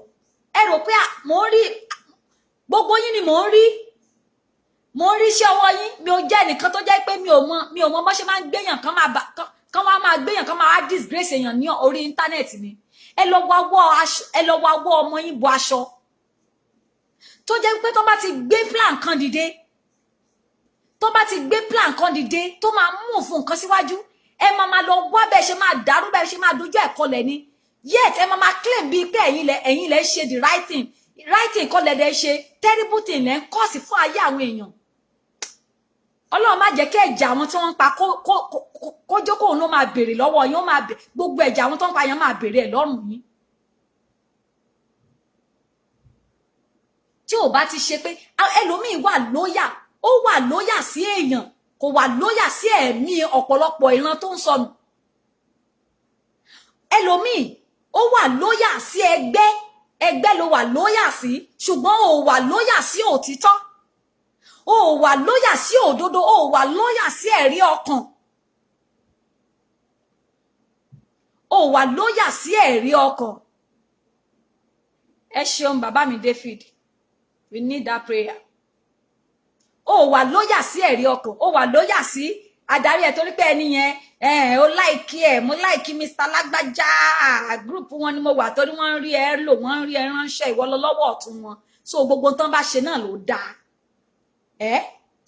Ẹ rò pé mò ń rí gbogbo yín ni mò ń rí iṣẹ́ ọwọ́ yín. Mi ò jẹ́ nìkan tó jẹ́ pé mi ò mọ bó ṣe máa ń gbéyàn kan máa gbéyàn kan máa disgrace èèyàn ní orí íńtánẹ́ẹ̀tì ni. Ẹ lọ wá wọ́ ọmọ yín bọ aṣọ tó jẹ́ pé tó bá ti gbé plan kan dìde, tó máa mú fún nǹkan síwájú, ẹ máa lọ wá bẹ́ẹ̀ ṣe máa dàrú, bẹ́ẹ̀ ṣe máa dojú ẹ̀kọ́ lẹ̀ ni. Yet ẹ máa claim bíi pé ẹ̀yin lẹ ṣe the right thing kọ́ lẹ̀ ṣe terrible thing lẹ́ ń kọ́ọ̀sì fún ayé àwọn èèyàn. Ọlọ́run má jẹ́ kí ẹ̀jẹ̀ àwọn tí wọ́n ń pa kó jókòó ló máa béèrè lọ́wọ́ yín, ó máa gbogbo ẹ̀jẹ̀ àwọn tó ń pa yẹn máa béèrè ẹ̀ lọ́rùn yín. Tí ò bá ti ṣe pé ẹlòmíì wà lóyà, ó wà lóyà sí èèyàn, kò wà lóyà sí ẹ̀mí ọ̀pọ̀lọpọ̀ ìran tó ń sọnù. Ẹlòmíì ó wà lóyà sí ẹgbẹ́ ló wà lóyà sí, ṣùgbọ́n ó wà lóyà sí òtítọ́, ó wà lóyà sí òdodo, ó wà lóyà sí ẹ̀rí ọkàn, ó wà lóyà sí ẹ̀rí ọkàn. Ẹ ṣeun bàbá mi David, we need that prayer. Ó wà lóyà sí ẹ̀rí ọkàn, ó wà lóyà sí adarí ẹ̀ torí pé ẹni yẹn ó láìkí ẹ̀ mo láìkí Mr. Lágbájá group wọn ni mo wà torí wọ́n rí ẹ lò wọ́n rí ẹ ránṣẹ́ ìwọ lọ lọ́wọ́ ọ̀tún wọn so gbogbo tán bá ṣe náà ló dáa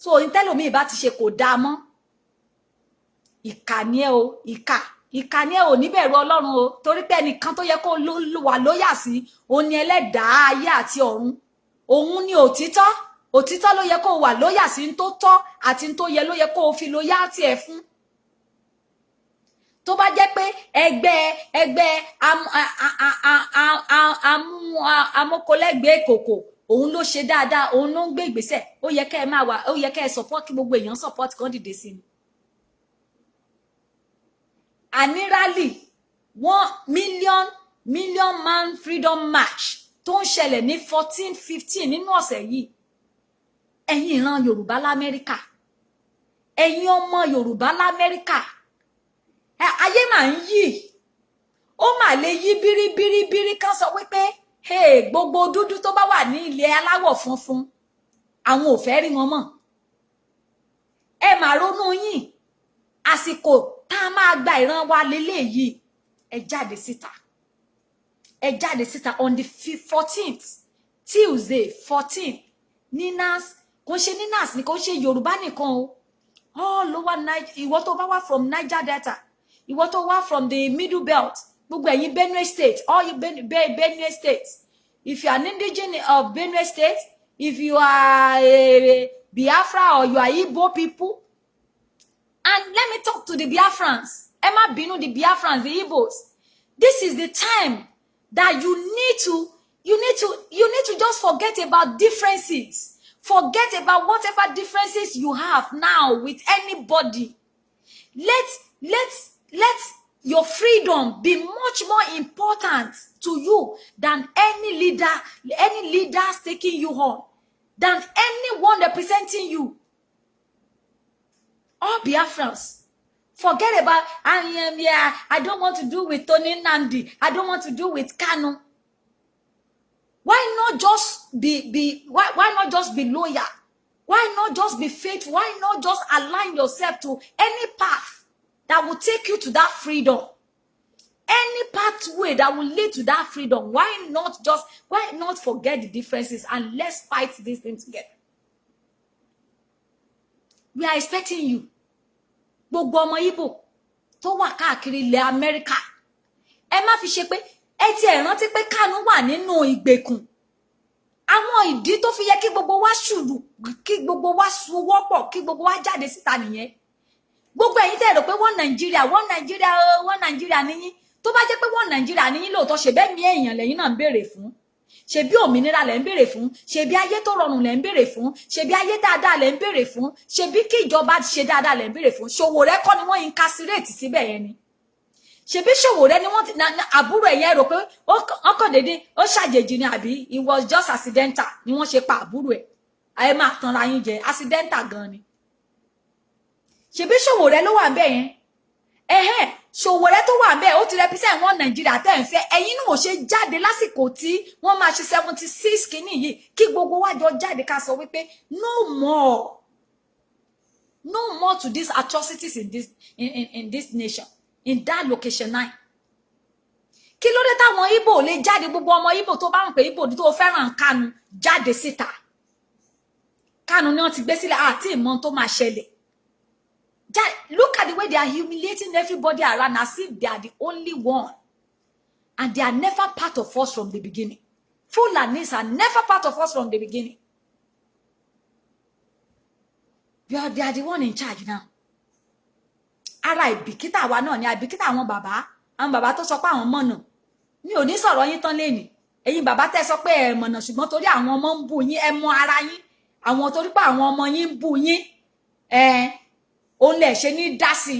so intelomi bá ti ṣe kò dáa mọ́ ìkà ni ẹ́ o ìkà ni ẹ́ ò ní bẹ̀rù Ọlọ́run o torí pé ẹnìkan tó yẹ kó wà lóyà sí òun ni ẹlẹ́dàá ayé àti ọ̀run òun ni òtítọ́ ló yẹ kó wà lóyà sí tó tọ́ àti tó yẹ ló yẹ kó fi lóyà tí ẹ fún tó bá jẹ́ pé ẹgbẹ́ amókòlẹ́gbẹ̀ẹ́ kòkò òun ló ṣe dáadáa òun ló ń gbé ìgbésẹ̀ ó yẹ kẹ́ ẹ máa wà ó yẹ kẹ́ ẹ support kí gbogbo èèyàn support kan dìde sí ni àní rally 1 million man freedom march tó ń ṣẹlẹ̀ ní 14-15 nínú ọ̀sẹ̀ yìí ẹ̀yin ìran Yorùbá l'Amẹ́ríkà ẹ̀yin ọmọ Yorùbá l'Amẹ́ríkà ayé máa ń yí ó mà lè yí bíríbíríbírí kan sọ wípé gbogbo dúdú tó bá wà ní ilẹ̀ aláwọ̀ funfun àwọn ò fẹ́ rí wọn mọ́ ẹ máa ronú yín àsìkò tá a máa gba ìran wa lélẹ́yìí ẹ jáde síta on the 14th Tuesday 14 ninas kò ṣe ninas ni kò ṣe Yorùbá nìkan o all over Niger ìwọ tó bá wá from Niger Delta ìwọ tó wá from the middle belt gbogbo ẹ̀yin Benue State all you Benue State if you are an indigene of Benue State if you are a Biafra or you are Igbo people and let me talk to the Biafrans ẹ má bínú the Biafrans the Igbos this is the time that you need to just forget about differences forget about whatever differences you have now with anybody let your freedom be much more important to you than any leaders taking you on, than anyone representing you. All Biafrans, forget about I don't want to do with Tony Nandi. I don't want to do with Kanu. Why not just why not just be loyal? Why not just be faithful? Why not just align yourself to any path that will take you to that freedom? Any pathway that will lead to that freedom. Why not forget the differences and let's fight this thing together? We are expecting you. Gbogbo ọmọ Igbo tó wà káàkiri ilẹ̀ Amẹ́ríkà. Ẹ má fi ṣe pé ẹ ti ẹ̀ rántí pé Kanu wà nínú ìgbèkùn. Àwọn ìdí tó fi yẹ kí gbogbo wa ṣùlù, kí gbogbo wa sowọ́pọ̀, kí gbogbo wa jáde síta nìyẹn. Gbogbo ẹ̀yin tẹ́ rò pé one Nigeria níyín. Tó bá jẹ́ pé one Nigeria níyín lóòótọ́ ṣe bẹ́ẹ̀ mi èèyàn lẹ́yìn náà ń béèrè fún. Ṣé bí òmìnira lẹ ń béèrè fún, ṣé bí ayé tó rọrùn lẹ ń béèrè fún, ṣé bí ayé dáadáa lẹ ń béèrè fún, ṣé bí kí ìjọba ṣe dáadáa lẹ ń béèrè fún. Ṣòwòrẹ́ kọ́ ni wọ́n incarcerate síbẹ̀ yẹn ni. Ṣé bí Ṣòwòrẹ́ ni wọ́n àbúrò ẹ̀yẹ rò pé ó kàn dédé ó ṣàjèjì ni àbí it was just accidental ni wọ́n ṣe pa àbúrò ẹ̀. Ayé máa tanra yín jẹ accidental gan ni. Ṣé bí Ṣòwòrẹ́ ló wà ńbẹ̀ yẹn? Ṣòwòrẹ́ tó wà ńbẹ̀ ó ti represent one Nigeria tẹ́ ń fẹ́ ẹ̀yin náà ò ṣe jáde lásìkò tí wọ́n máa ṣe 76 kìíní yìí kí gbogbo wa jọ jáde ká sọ wípé no more to these atrocities in this nation in that location 9. Kí ló dé táwọn Igbo lè jáde gbogbo ọmọ Igbo tó bá ń pè Igbo tó fẹ́ràn Kanu jáde síta. Kanu ni wọ́n ti gbé sílẹ̀ àti ìmọ̀ tó máa ṣẹlẹ̀. Look at the way they are humiliating everybody around as if they are the only one. And they are never part of us from the beginning. Fulanis are never part of us from the beginning. They are the one in charge now. Ara ìbìkítà wa náà ni àìbìkítà àwọn bàbá tó sọ pé àwọn mọ̀nà. Mi ò ní sọ̀rọ̀ yín tán lẹ́ni. Ẹ̀yin bàbá tẹ́ sọ pé ẹ mọ̀nà ṣùgbọ́n torí àwọn ọmọ ń bú yín ẹ mọ ara yín. Àwọn torí pé àwọn ọmọ yín ń bú yín. Òun lè ṣe ní dá sí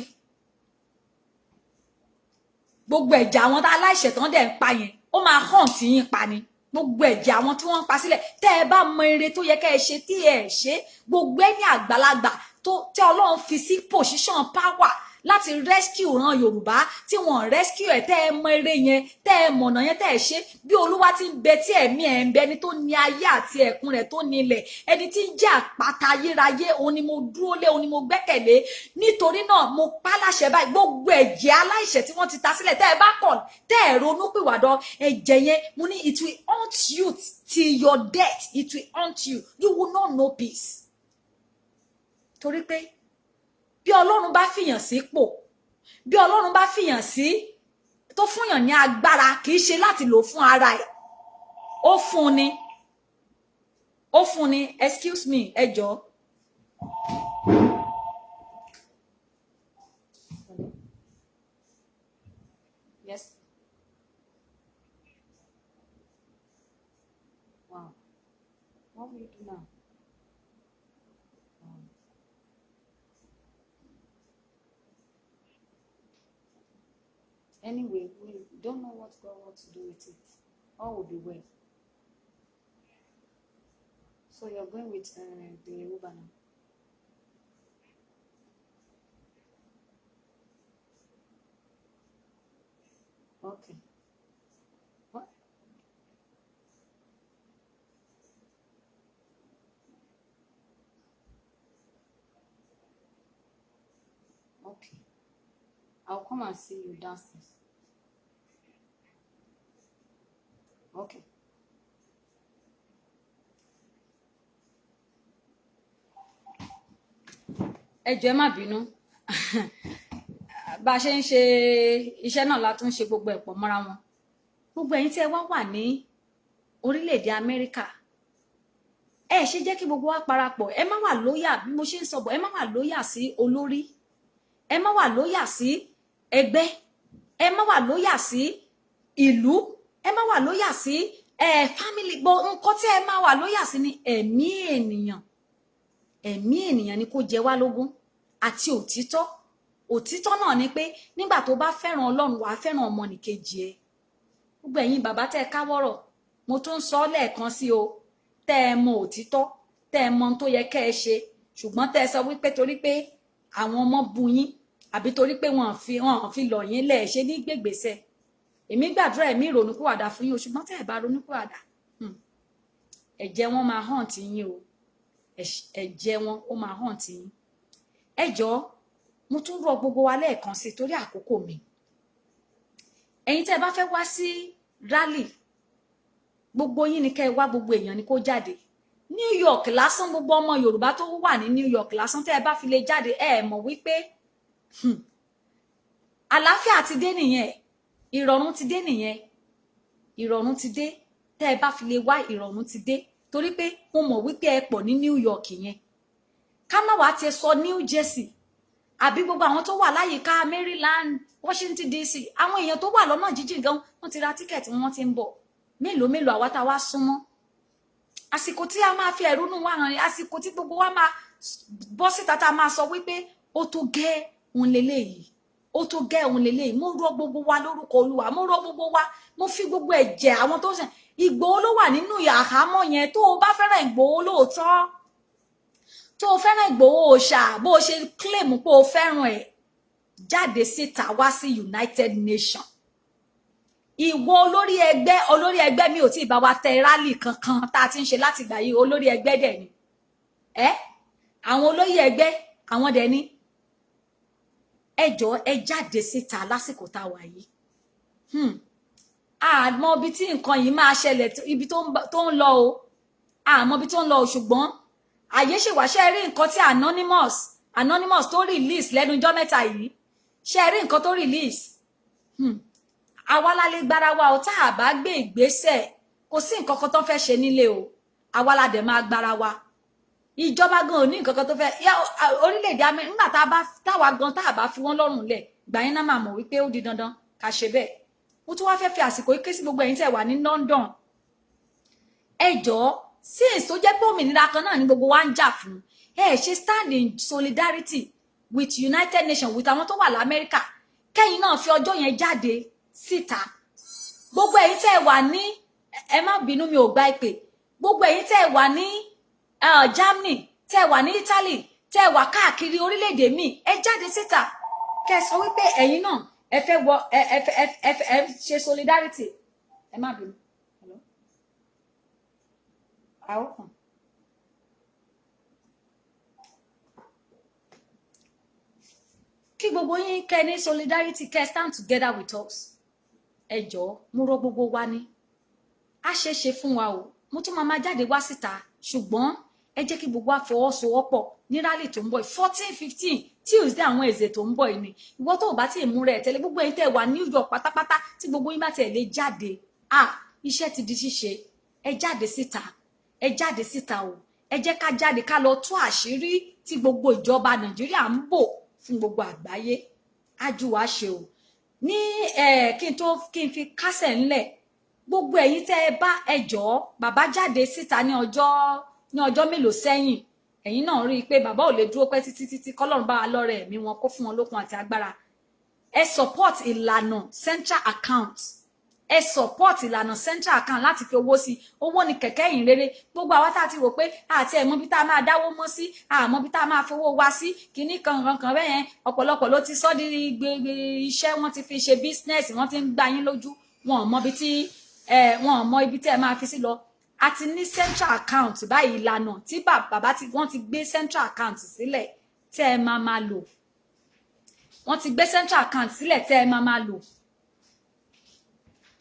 gbogbo ẹ̀jẹ̀ àwọn tá aláìṣẹ̀ tán dẹ̀ ń pa yẹn ó máa hàn tí yín pa ni gbogbo ẹ̀jẹ̀ àwọn tí wọ́n ń pa sílẹ̀ tẹ́ ẹ bá mọ ire tó yẹ kẹ́ ẹ ṣe tí ẹ ṣe gbogbo ẹni àgbàlagbà tó tẹ́ Ọlọ́run fi sí position power láti rescue ran Yorùbá tí wọ́n rescue ẹ̀ tẹ́ ẹ mọ eré yẹn tẹ́ ẹ mọ̀nà yẹn tẹ́ ẹ ṣe bí Olúwa ti ń bẹ tí ẹ̀mí ẹ̀ ń bẹ ẹni tó ní ayé àti ẹ̀kún rẹ̀ tó nílẹ̀ ẹni tí ń jẹ́ àpáta ayérayé òun ni mo dúró lé òun ni mo gbẹ́kẹ̀lé nítorí náà mo pa láṣẹ báyìí gbogbo ẹ̀jẹ̀ aláìṣẹ̀ tí wọ́n ti ta sílẹ̀ tẹ́ ẹ bá kọ̀ tẹ́ ẹ ronú pìwàdà ẹ̀jẹ̀ yẹn mo ní it will haunt you till your death it will haunt you you will not know peace torí pé bí Ọlọ́run bá fìyàn sípò bí Ọlọ́run bá fìyàn sí tó fúnyàn ní agbára kì í ṣe láti lò fún ara ẹ̀ ó fún ni excuse me ẹ jọ̀ọ́. Yes. Wow. What will you do now? Anyway, we don't know what God wants to do with it. All will be well. So you're going with the Yoruba now? Okay. What? Okay. I'll come and see you downstairs. Okay. Ẹ jọ̀ọ́ ẹ má bínú. Bá ṣe ń ṣe iṣẹ́ náà la tún ṣe gbogbo ẹ̀pọ̀ mọ́ra wọn. Gbogbo ẹ̀yin tí ẹ wà ní orílẹ̀-èdè Amẹ́ríkà. Ẹ ṣe jẹ́ kí gbogbo wa parapọ̀. Ẹ má wà lóyà bí mo ṣe ń sọ bọ̀. Ẹ má wà lóyà sí olórí. Ẹ má wà lóyà sí ẹgbẹ́. Ẹ má wà lóyà sí ìlú. Ẹ má wà lóyà sí family. But nǹkan tí ẹ má wà lóyà sí ni ẹ̀mí ènìyàn. Ẹ̀mí ènìyàn ni kó jẹ wá lógún àti òtítọ́. Òtítọ́ náà ni pé nígbà tó bá fẹ́ràn Ọlọ́run wàá fẹ́ràn ọmọnìkejì ẹ. Gbogbo ẹ̀yin bàbá tẹ́ káwọ́rọ̀ mo tún sọ lẹ́ẹ̀kan sí o tẹ́ ẹ mọ òtítọ́ tẹ́ ẹ mọ tó yẹ kẹ́ ẹ ṣe ṣùgbọ́n tẹ́ ẹ sọ wípé torí pé àwọn ọmọ bu yín àbí torí pé wọ́n fi lọ̀ yín lẹ̀ ṣe ní gbègbèsè. Èmi gbàdúrà ẹ̀mí ìrònúpìwàdà fún yín o ṣùgbọ́n tẹ́ ẹ bá ronúpìwàdà ẹ̀jẹ̀ wọn máa hàn tí yín o ẹ̀jẹ̀ wọn ó máa hàn tí yín. Ẹ jọ̀ọ́ mo tún rọ̀ gbogbo wa lẹ́ẹ̀kan sí torí àkókò mi. Ẹ̀yin tẹ́ bá fẹ́ wá sí rally gbogbo yín ni kẹ́ wá gbogbo èèyàn ni kó jáde. New York lásán gbogbo ọmọ Yorùbá tó wà ní New York lásán tẹ́ bá fi lè jáde mọ̀ wípé àlàáfíà ti dé nìyẹn ìrọ̀rùn ti dé nìyẹn ìrọ̀rùn ti dé tẹ́ bá fi lè wá ìrọ̀rùn ti dé torí pé mo mọ̀ wípé ẹ pọ̀ ní New York yẹn ká má wá ti sọ New Jersey àbí gbogbo àwọn tó wà láyìíká Maryland Washington DC àwọn èèyàn tó wà lọ́nà jíjìn gan wọ́n ti ra tíkẹ̀tì wọn ti ń bọ̀ mélòó àwa tá wá súnmọ́ àsìkò tí a máa fi ẹ̀rúnú wá hàn àsìkò tí gbogbo wa máa bọ́ síta tá a máa sọ wípé ó tó gẹ́ òun leléyìí ó tó gẹ́ òun leléyìí mo rọ̀ gbogbo wa lórúkọ Olúwa mo rọ̀ gbogbo wa mo fi gbogbo ẹ̀jẹ̀ àwọn tó ṣe Ìgbòho ló wà nínú àhámọ́ yẹn tó o bá fẹ́ràn Ìgbòho lóòótọ́ tó o fẹ́ràn Ìgbòho òòṣà bó o ṣe claim pé o fẹ́ràn ẹ̀ jáde síta wá sí United Nations ìwọ olórí ẹgbẹ́ mi ò tí ì bá wa tẹ rálì kankan tá a ti ń ṣe láti gbà yìí olórí ẹgbẹ́ dẹ̀ ni àwọn olóyè ẹgbẹ́ àwọn dẹ̀ ni ẹ jọ̀ọ́ ẹ jáde síta lásìkò tá a wà yìí àmọ́ ibi tí nǹkan yìí máa ṣẹlẹ̀ ibi tó ń lọ o àmọ́ ibi tó ń lọ o ṣùgbọ́n àyè ṣèwàṣẹ́ rí nǹkan tí anonymous tó release lẹ́nu ọjọ́ mẹ́ta yìí ṣe rí nǹkan tó release àwa la lè gbára wa o tá a bá gbé ìgbésẹ̀ kò sí nǹkan kan tó fẹ́ ṣe nílé o àwa la dẹ̀ máa gbára wa ìjọba gan ò ní nǹkan kan tó fẹ́ orílẹ̀-èdè Amẹ́ríkà nígbà táwa gan tá a bá fi wọ́n lọ́rùn lẹ̀ gbà yín náà máa mọ̀ wípé ó di dandan ká ṣe bẹ́ẹ̀ mo tún wá fẹ́ fi àsìkò ike sí gbogbo ẹ̀yin tẹ́ wà ní London ẹ jọ̀ọ́ since tó jẹ́ pé òmìnira kan náà ni gbogbo wa ń jà fún ṣe stand in solidarity with United Nations with àwọn tó wà l'Amẹ́ríkà kẹ́yìn náà fi ọjọ́ yẹn jáde síta gbogbo ẹ̀yin tẹ́ wà ní ẹ má bínú mi ò gba ìpè gbogbo ẹ̀yin tẹ́ wà ní Germany tẹ́ wà ní Italy tẹ́ wà káàkiri orílẹ̀-èdè mi ẹ jáde síta kẹ́ sọ wípé ẹ̀yin náà ẹ fẹ́ wọ ẹ ṣe solidarity ẹ má bínú hello àwọn kan kí gbogbo yín kẹ́ ní solidarity kẹ́ stand together with us ẹ jọ̀ọ́ mo rọ̀ gbogbo wa ni a ṣe ṣe fún wa o mo tún máa jáde wá síta ṣùgbọ́n ẹ jẹ́ kí gbogbo àfọwọ́sowọ́pọ̀ ní rally tó ń bọ̀ 14-15 Tuesday àwọn èzè tó ń bọ̀ yìí ni ìwọ tó bá ti mú rẹ̀ tẹ́lẹ̀ gbogbo ẹ̀yin tẹ́ wà New York pátápátá tí gbogbo yín bá tẹ̀ lè jáde iṣẹ́ ti di ṣíṣe ẹ jáde síta o ẹ jẹ́ ká jáde ká lọ tú àṣírí tí gbogbo ìjọba Nàìjíríà ń bò fún gbogbo àgbáyé ájú wa ṣe o ní kí n fi kásẹ̀ ńlẹ̀ gbogbo ẹ̀yin tẹ́ ẹ bá ẹjọ́ bàbá jáde síta ní ọjọ́ mélòó sẹ́yìn ẹ̀yin náà rí i pé bàbá ò lè dúró pẹ́ títí kọ́lọ́run bá wa lọ́rẹ̀ ẹ̀mí wọn kó fún wọn lókun àti agbára ẹ support ìlànà central account ẹ support ìlànà central account láti fi owó sí owó ní kẹ̀kẹ́ yìí rere gbogbo àwa tá a ti rò pé àti ẹ̀mọ́ bí tá a máa dáwó mọ́ sí àmọ́ bí tá a máa fowó wá sí kíní kankan bẹ́ẹ̀ yẹn ọ̀pọ̀lọpọ̀ ló ti sọ́ di iṣẹ́ wọ́n ti fi ṣe business wọ́n ti ń gbá yín lójú wọn ò mọ ibi tí ẹ máa fi sí lọ àti ní central account báyìí ìlànà tí bàbá tí wọ́n ti gbé central account sílẹ̀ tẹ́ ẹ máa lò wọ́n ti gbé central account sílẹ̀ tẹ́ ẹ máa lò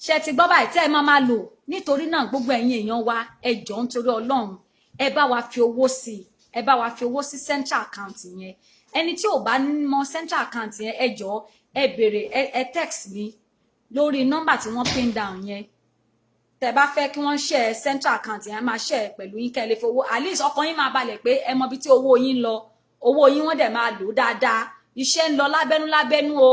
ṣe ti gbọ́ báyìí tẹ́ ẹ máa lò nítorí náà gbogbo ẹ̀yin èèyàn wa ẹ jọ̀ọ́ nítorí Ọlọ́run ẹ bá wa fi owó sí ẹ bá wa fi owó sí central account yẹn ẹni tí ò bá mọ central account yẹn ẹ jọ̀ọ́ ẹ béèrè ẹ text mi lórí nọ́mbà tí wọ́n pin down yẹn tẹ́ bá fẹ́ kí wọ́n share central account yẹn máa share pẹ̀lú yín kẹ́ lè fowó at least ọkàn yín máa balẹ̀ pé ẹ mọ bí tí owó yín lọ owó yín wọ́n dẹ̀ máa lò dáadáa iṣẹ́ ń lọ lábẹ́nú o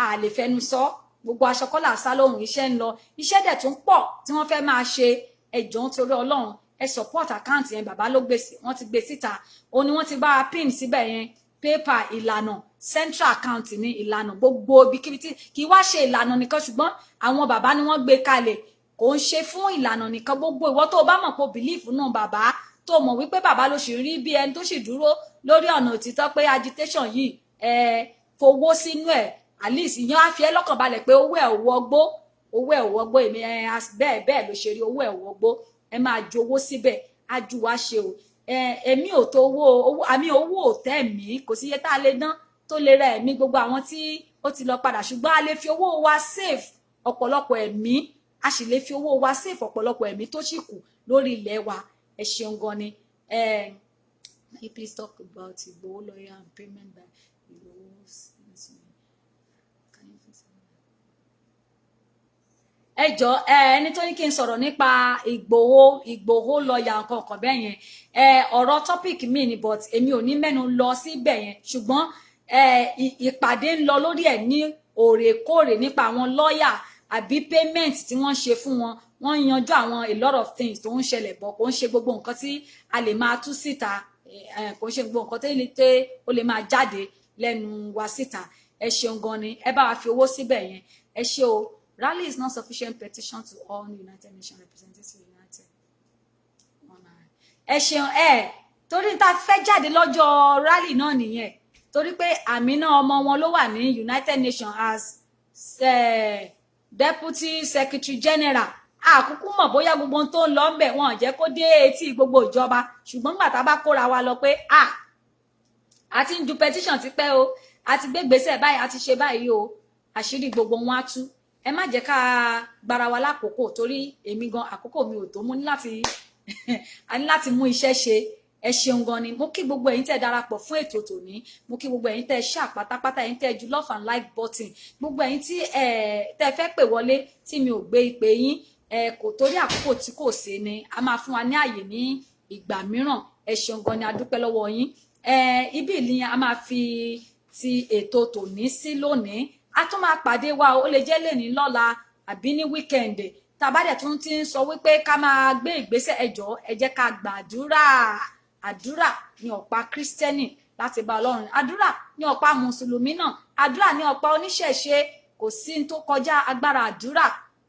a lè fẹnu sọ gbogbo aṣọ kọ́là sá lóhùn iṣẹ́ ń lọ iṣẹ́ dẹ̀ tún pọ̀ tí wọ́n fẹ́ máa ṣe ẹ jọ̀ọ́ nítorí Ọlọ́run ẹ support account yẹn bàbá ló gbé wọ́n ti gbé síta ó ní wọ́n ti bá pin síbẹ̀ yẹn paper ìlànà central account ní ìlànà gbogbo ibikíbi tí kì í wá ṣe ìlànà nìkan ṣùgbọ́n àwọn bàbá ni wọ́n gbé kalẹ̀ kò ń ṣe fún ìlànà nìkan gbogbo ìwọ tó bá mọ̀ pé believe náà bàbá tó mọ̀ wípé bàbá ló sì rí bí ẹni tó sì dúró lórí ọ̀nà òtítọ́ pé agitation yìí fowó sínú ẹ̀ at least ìyẹn á fi ẹ́ lọ́kàn balẹ̀ pé owó ẹ̀ ò wọgbó èmi bẹ́ẹ̀ ló ṣe rí owó ẹ̀ ò wọgbó ẹ máa ju owó síbẹ̀ á ju wá ṣe o èmi ò tó owó àmì owó ò tẹ́ mi kò sí iye tá a lè dán tó lè ra ẹ̀mí gbogbo àwọn tí ó ti lọ padà ṣùgbọ́n a lè fi owó wa save ọ̀pọ̀lọpọ̀ ẹ̀mí a sì lè fi owó wa save ọ̀pọ̀lọpọ̀ ẹ̀mí tó sì kù lórí ilẹ̀ wa ẹ ṣeun gan ni please talk about Igboho lawyer and payment by Igboho. ẹ jọ̀ọ́ ẹni tó ní kí n sọ̀rọ̀ nípa Ìgbòho lọ́ọ̀yà nǹkan kan bẹ́ẹ̀ yẹn ọ̀rọ̀ topic mi ni but èmi ò ní mẹ́nu lọ síbẹ̀ yẹn ṣùgbọ́n ìpàdé ń lọ lórí ẹ̀ ní òrèkóòrè nípa àwọn lọ́ọ̀yà àbí payment tí wọ́n ṣe fún wọn wọ́n yanjú àwọn a lot of things tó ń ṣẹlẹ̀ bọ̀ kò ń ṣe gbogbo nǹkan tí a lè máa tú síta kò ń ṣe gbogbo nǹkan tí ó lè máa jáde lẹ́nu wa síta ẹ ṣeun gan ni ẹ bá wa fi owó síbẹ̀ yẹn ẹ ṣe o. Rally is not sufficient petition to all United Nations representatives united. Ẹ ṣeun torí tá fẹ́ jáde lọ́jọ́ rally náà nìyẹn torí pé Amina ọmọ wọn ló wà ní United Nations as Deputy Secretary General àkúkú mọ̀ bóyá gbogbo tó ń lọ ńbẹ̀ wọn jẹ́ kó dé etí gbogbo ìjọba ṣùgbọ́n nígbà tá bá kóra wa lọ pé a ti ń ju petition ti pẹ́ o a ti gbé gbèsè báyìí a ti ṣe báyìí o àṣírí gbogbo wọn á tú ẹ má jẹ́ ká gbára wa lákòókò torí èmi gan àkókò mi ò tó mú ní láti mú iṣẹ́ ṣe ẹ ṣeun gan ni mo kí gbogbo ẹ̀yin tẹ́ darapọ̀ fún ètò tòní mo kí gbogbo ẹ̀yin tẹ́ ṣá pátápátá ẹ̀yin tẹ́ ju love and like button gbogbo ẹ̀yin tí tẹ́ fẹ́ pè wọlé tí mi ò gbé ìpè yín kò torí àkókò tí kò sí ni a máa fún wa ní àyè ní ìgbà mìíràn ẹ ṣeun gan ni a dúpẹ́ lọ́wọ́ yín ibi ni a máa fi ti ètò tòní sí lónìí a tún máa pàdé wa ó lè jẹ́ lẹ́ni lọ́la àbí ní weekend tàbádẹ̀ tún ti ń sọ wípé ká máa gbé ìgbésẹ̀ ẹjọ́ ẹ jẹ́ ká gbàdúrà àdúrà ní ọ̀pá kírísítẹ́nì láti bá Ọlọ́run àdúrà ní ọ̀pá mùsùlùmí náà àdúrà ní ọ̀pá oníṣẹ̀ṣe kò sí tó kọjá agbára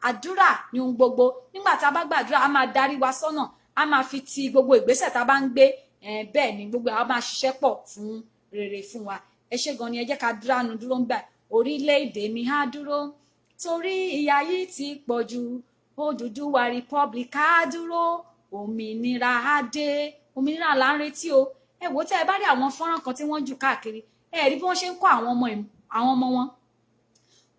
àdúrà ní ohun gbogbo nígbà tá a bá gbàdúrà a máa darí wa sọ́nà a máa fi ti gbogbo ìgbésẹ̀ tá a bá ń gbé bẹ́ẹ̀ ni gbogbo àwọn máa ṣiṣẹ́ pọ̀ fún rere fún wa ẹ ṣé gan ni ẹ jẹ́ ká dúránu dúró ń bẹ̀ orílẹ̀-èdè mi á dúró torí ìyà yìí ti pọ̀ jù Odùduwà republic á dúró òmìnira á dé òmìnira là ń retí o ẹ wò tẹ́ ẹ bá rí àwọn fọ́nrán kan tí wọ́n jù káàkiri ẹ rí bí wọ́n ṣe ń kọ́ àwọn ọmọ wọn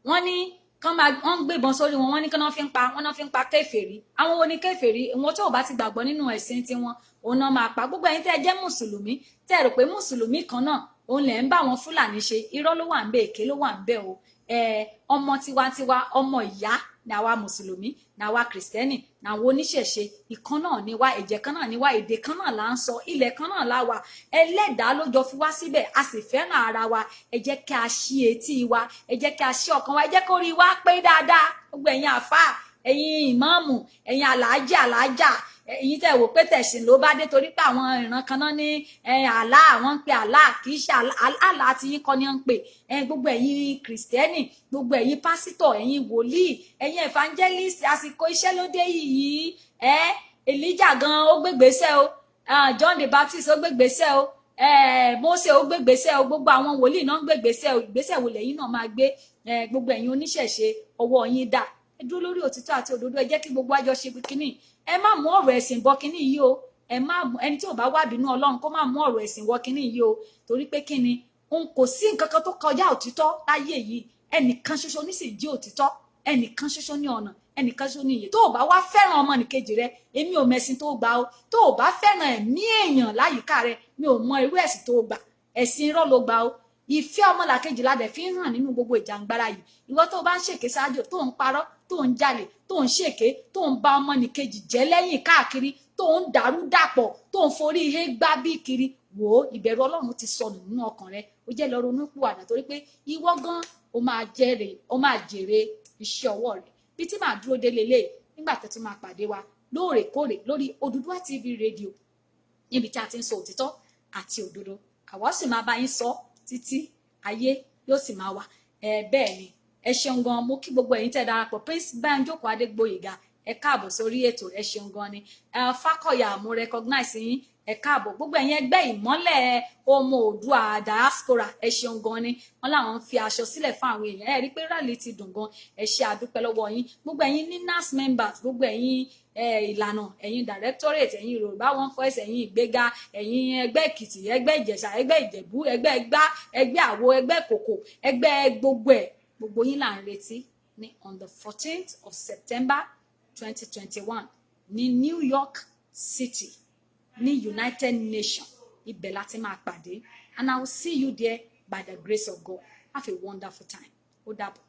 wọ́n ní kán máa wọ́n ń gbébọn sórí wọn wọ́n ní kán náà fi ń pa kèfèrí àwọn wo ni kèfèrí wọn tó bá ti gbàgbọ́ nínú ẹ̀sìn tiwọn òun náà máa pa gbogbo ẹ̀yin tẹ́ ẹ jẹ́ mùsùlùmí tẹ́ ẹ rò pé mùsùlùmí kan náà òun lẹ̀ ń bá wọn fúlàní ṣe irọ́ ló wà ń bẹ èké ló wà ń bẹ o ọmọ tiwantiwa ọmọ ìyá ní àwa mùsùlùmí ní àwa kìrìsìtẹ́nì ní àwọn oníṣẹ̀ṣe ìkan náà ni wá ẹ̀jẹ̀ kan náà ni wá èdè kan náà là ń sọ ilẹ̀ kan náà la wà ẹlẹ́dàá ló jọ fi wá síbẹ̀ a sì fẹ́ràn ara wa ẹ jẹ́ kí a ṣí etí wa ẹ jẹ́ kí a ṣí ọkàn wa ẹ jẹ́ kó rí wa pé dáadáa gbogbo ẹ̀yin àfáà ẹ̀yin ìmáàmù ẹ̀yin àlàájà ẹ̀yin tẹ́ wò pé tẹ̀sìn ló bá dé torí pé àwọn ìran kan náà ní àlá àwọn ń pe àlá kì í ṣe àlá tí yín kọ́ ni ń pè gbogbo ẹ̀yin kìrìsìtẹ́nì gbogbo ẹ̀yin pásítọ̀ ẹ̀yin wòlíì ẹ̀yin evangelist àsìkò iṣẹ́ ló dé yìí Elijah gan ó gbégbèsè o John the Baptist ó gbégbèsè o Mósè ó gbégbèsè o gbogbo àwọn wòlíì náà ń gbégbèsè o ìgbésẹ̀ wo lẹ́yìn náà máa gbé gbogbo ẹ̀yin oníṣẹ̀ṣe ọwọ́ yín dà ẹ dúró lórí òtítọ́ àti òdodo ẹ jẹ́ kí gbogbo àjọ ṣe kínní ẹ má mú ọ̀rọ̀ ẹ̀sìn bọ kínní yìí o ẹ má ẹni tí ò bá wà bínú Ọlọ́run kó má mú ọ̀rọ̀ ẹ̀sìn wọ kínní yìí o torí pé kínní òun kò sí nǹkan kan tó kọjá òtítọ́ láyé yìí ẹnìkan ṣoṣo ní sì jí òtítọ́ ẹnìkan ṣoṣo ní ọ̀nà ẹnìkan ṣoṣo ní iyè tó o bá wá fẹ́ràn ọmọnìkejì rẹ èmi ò mẹ̀sìn tó gbà o tó o bá fẹ́ràn ẹ̀mí èèyàn láyìíká rẹ mi ò mọ irú ẹ̀sìn tó gbà ẹ̀sìn irọ́ ló gbà o ìfẹ́ ọmọlàkejì la dẹ̀ fi ń hàn nínú gbogbo ìjàngbara yìí ìwọ tó o bá ń ṣèké ṣáájú tó ń parọ́ tó ń jalè tó ń ṣèké tó ń ba ọmọnìkejì jẹ́ lẹ́yìn káàkiri tó ń dàrú dàpọ̀ tó ń forí ihe gbá bí kiri wò ó ìbẹ̀rù Ọlọ́run ti sọnù nínú ọkàn rẹ ó jẹ́ lọ ronú pìwàdà torí pé ìwọ gan ó máa jèrè iṣẹ́ ọwọ́ rẹ bí tí màá dúró dé lélẹ̀ nígbà tó ti máa pàdé wa lóòrèkóòrè lórí Odùduwà TV rédíò níbi tí a ti ń sọ òtítọ́ àti òdodo àwa sì máa bá yín sọ títí ayé yóò sì máa wà bẹ́ẹ̀ ni ẹ ṣeun gan mo kí gbogbo ẹ̀yin tẹ́ darapọ̀ Prince Banjoko Adégbóyèga ẹ káàbọ̀ sórí ètò ẹ ṣeun gan ni Fákọ̀yà mo recognize yín ẹ káàbọ̀ gbogbo ẹ̀yin ẹgbẹ́ ìmọ́lẹ̀ ọmọ Oòduà diaspora ẹ ṣeun gan ni wọ́n làwọn ń fi aṣọ sílẹ̀ fún àwọn èèyàn ẹ rí pé rally ti dùn gan ẹ ṣe àdúpẹ́ lọ́wọ́ yín gbogbo ẹ̀yin NINAS members gbogbo ẹ̀yin ìlànà ẹ̀yin directorate ẹ̀yin Yorùbá One Voice ẹ̀yin ìgbéga ẹ̀yin ẹgbẹ́ Èkìtì ẹgbẹ́ Ìjẹ̀ṣà ẹgbẹ́ Ìjẹ̀bú ẹgbẹ́ Ẹ̀gbá ẹgbẹ́ Àwo ẹgbẹ́ Kòkò ẹgbẹ́ gbogbo yín là ń retí ní on the 14th of September 2021 ní New York City ní United Nations ibẹ̀ láti máa pàdé and I will see you there by the grace of God have a wonderful time ó dàbọ̀.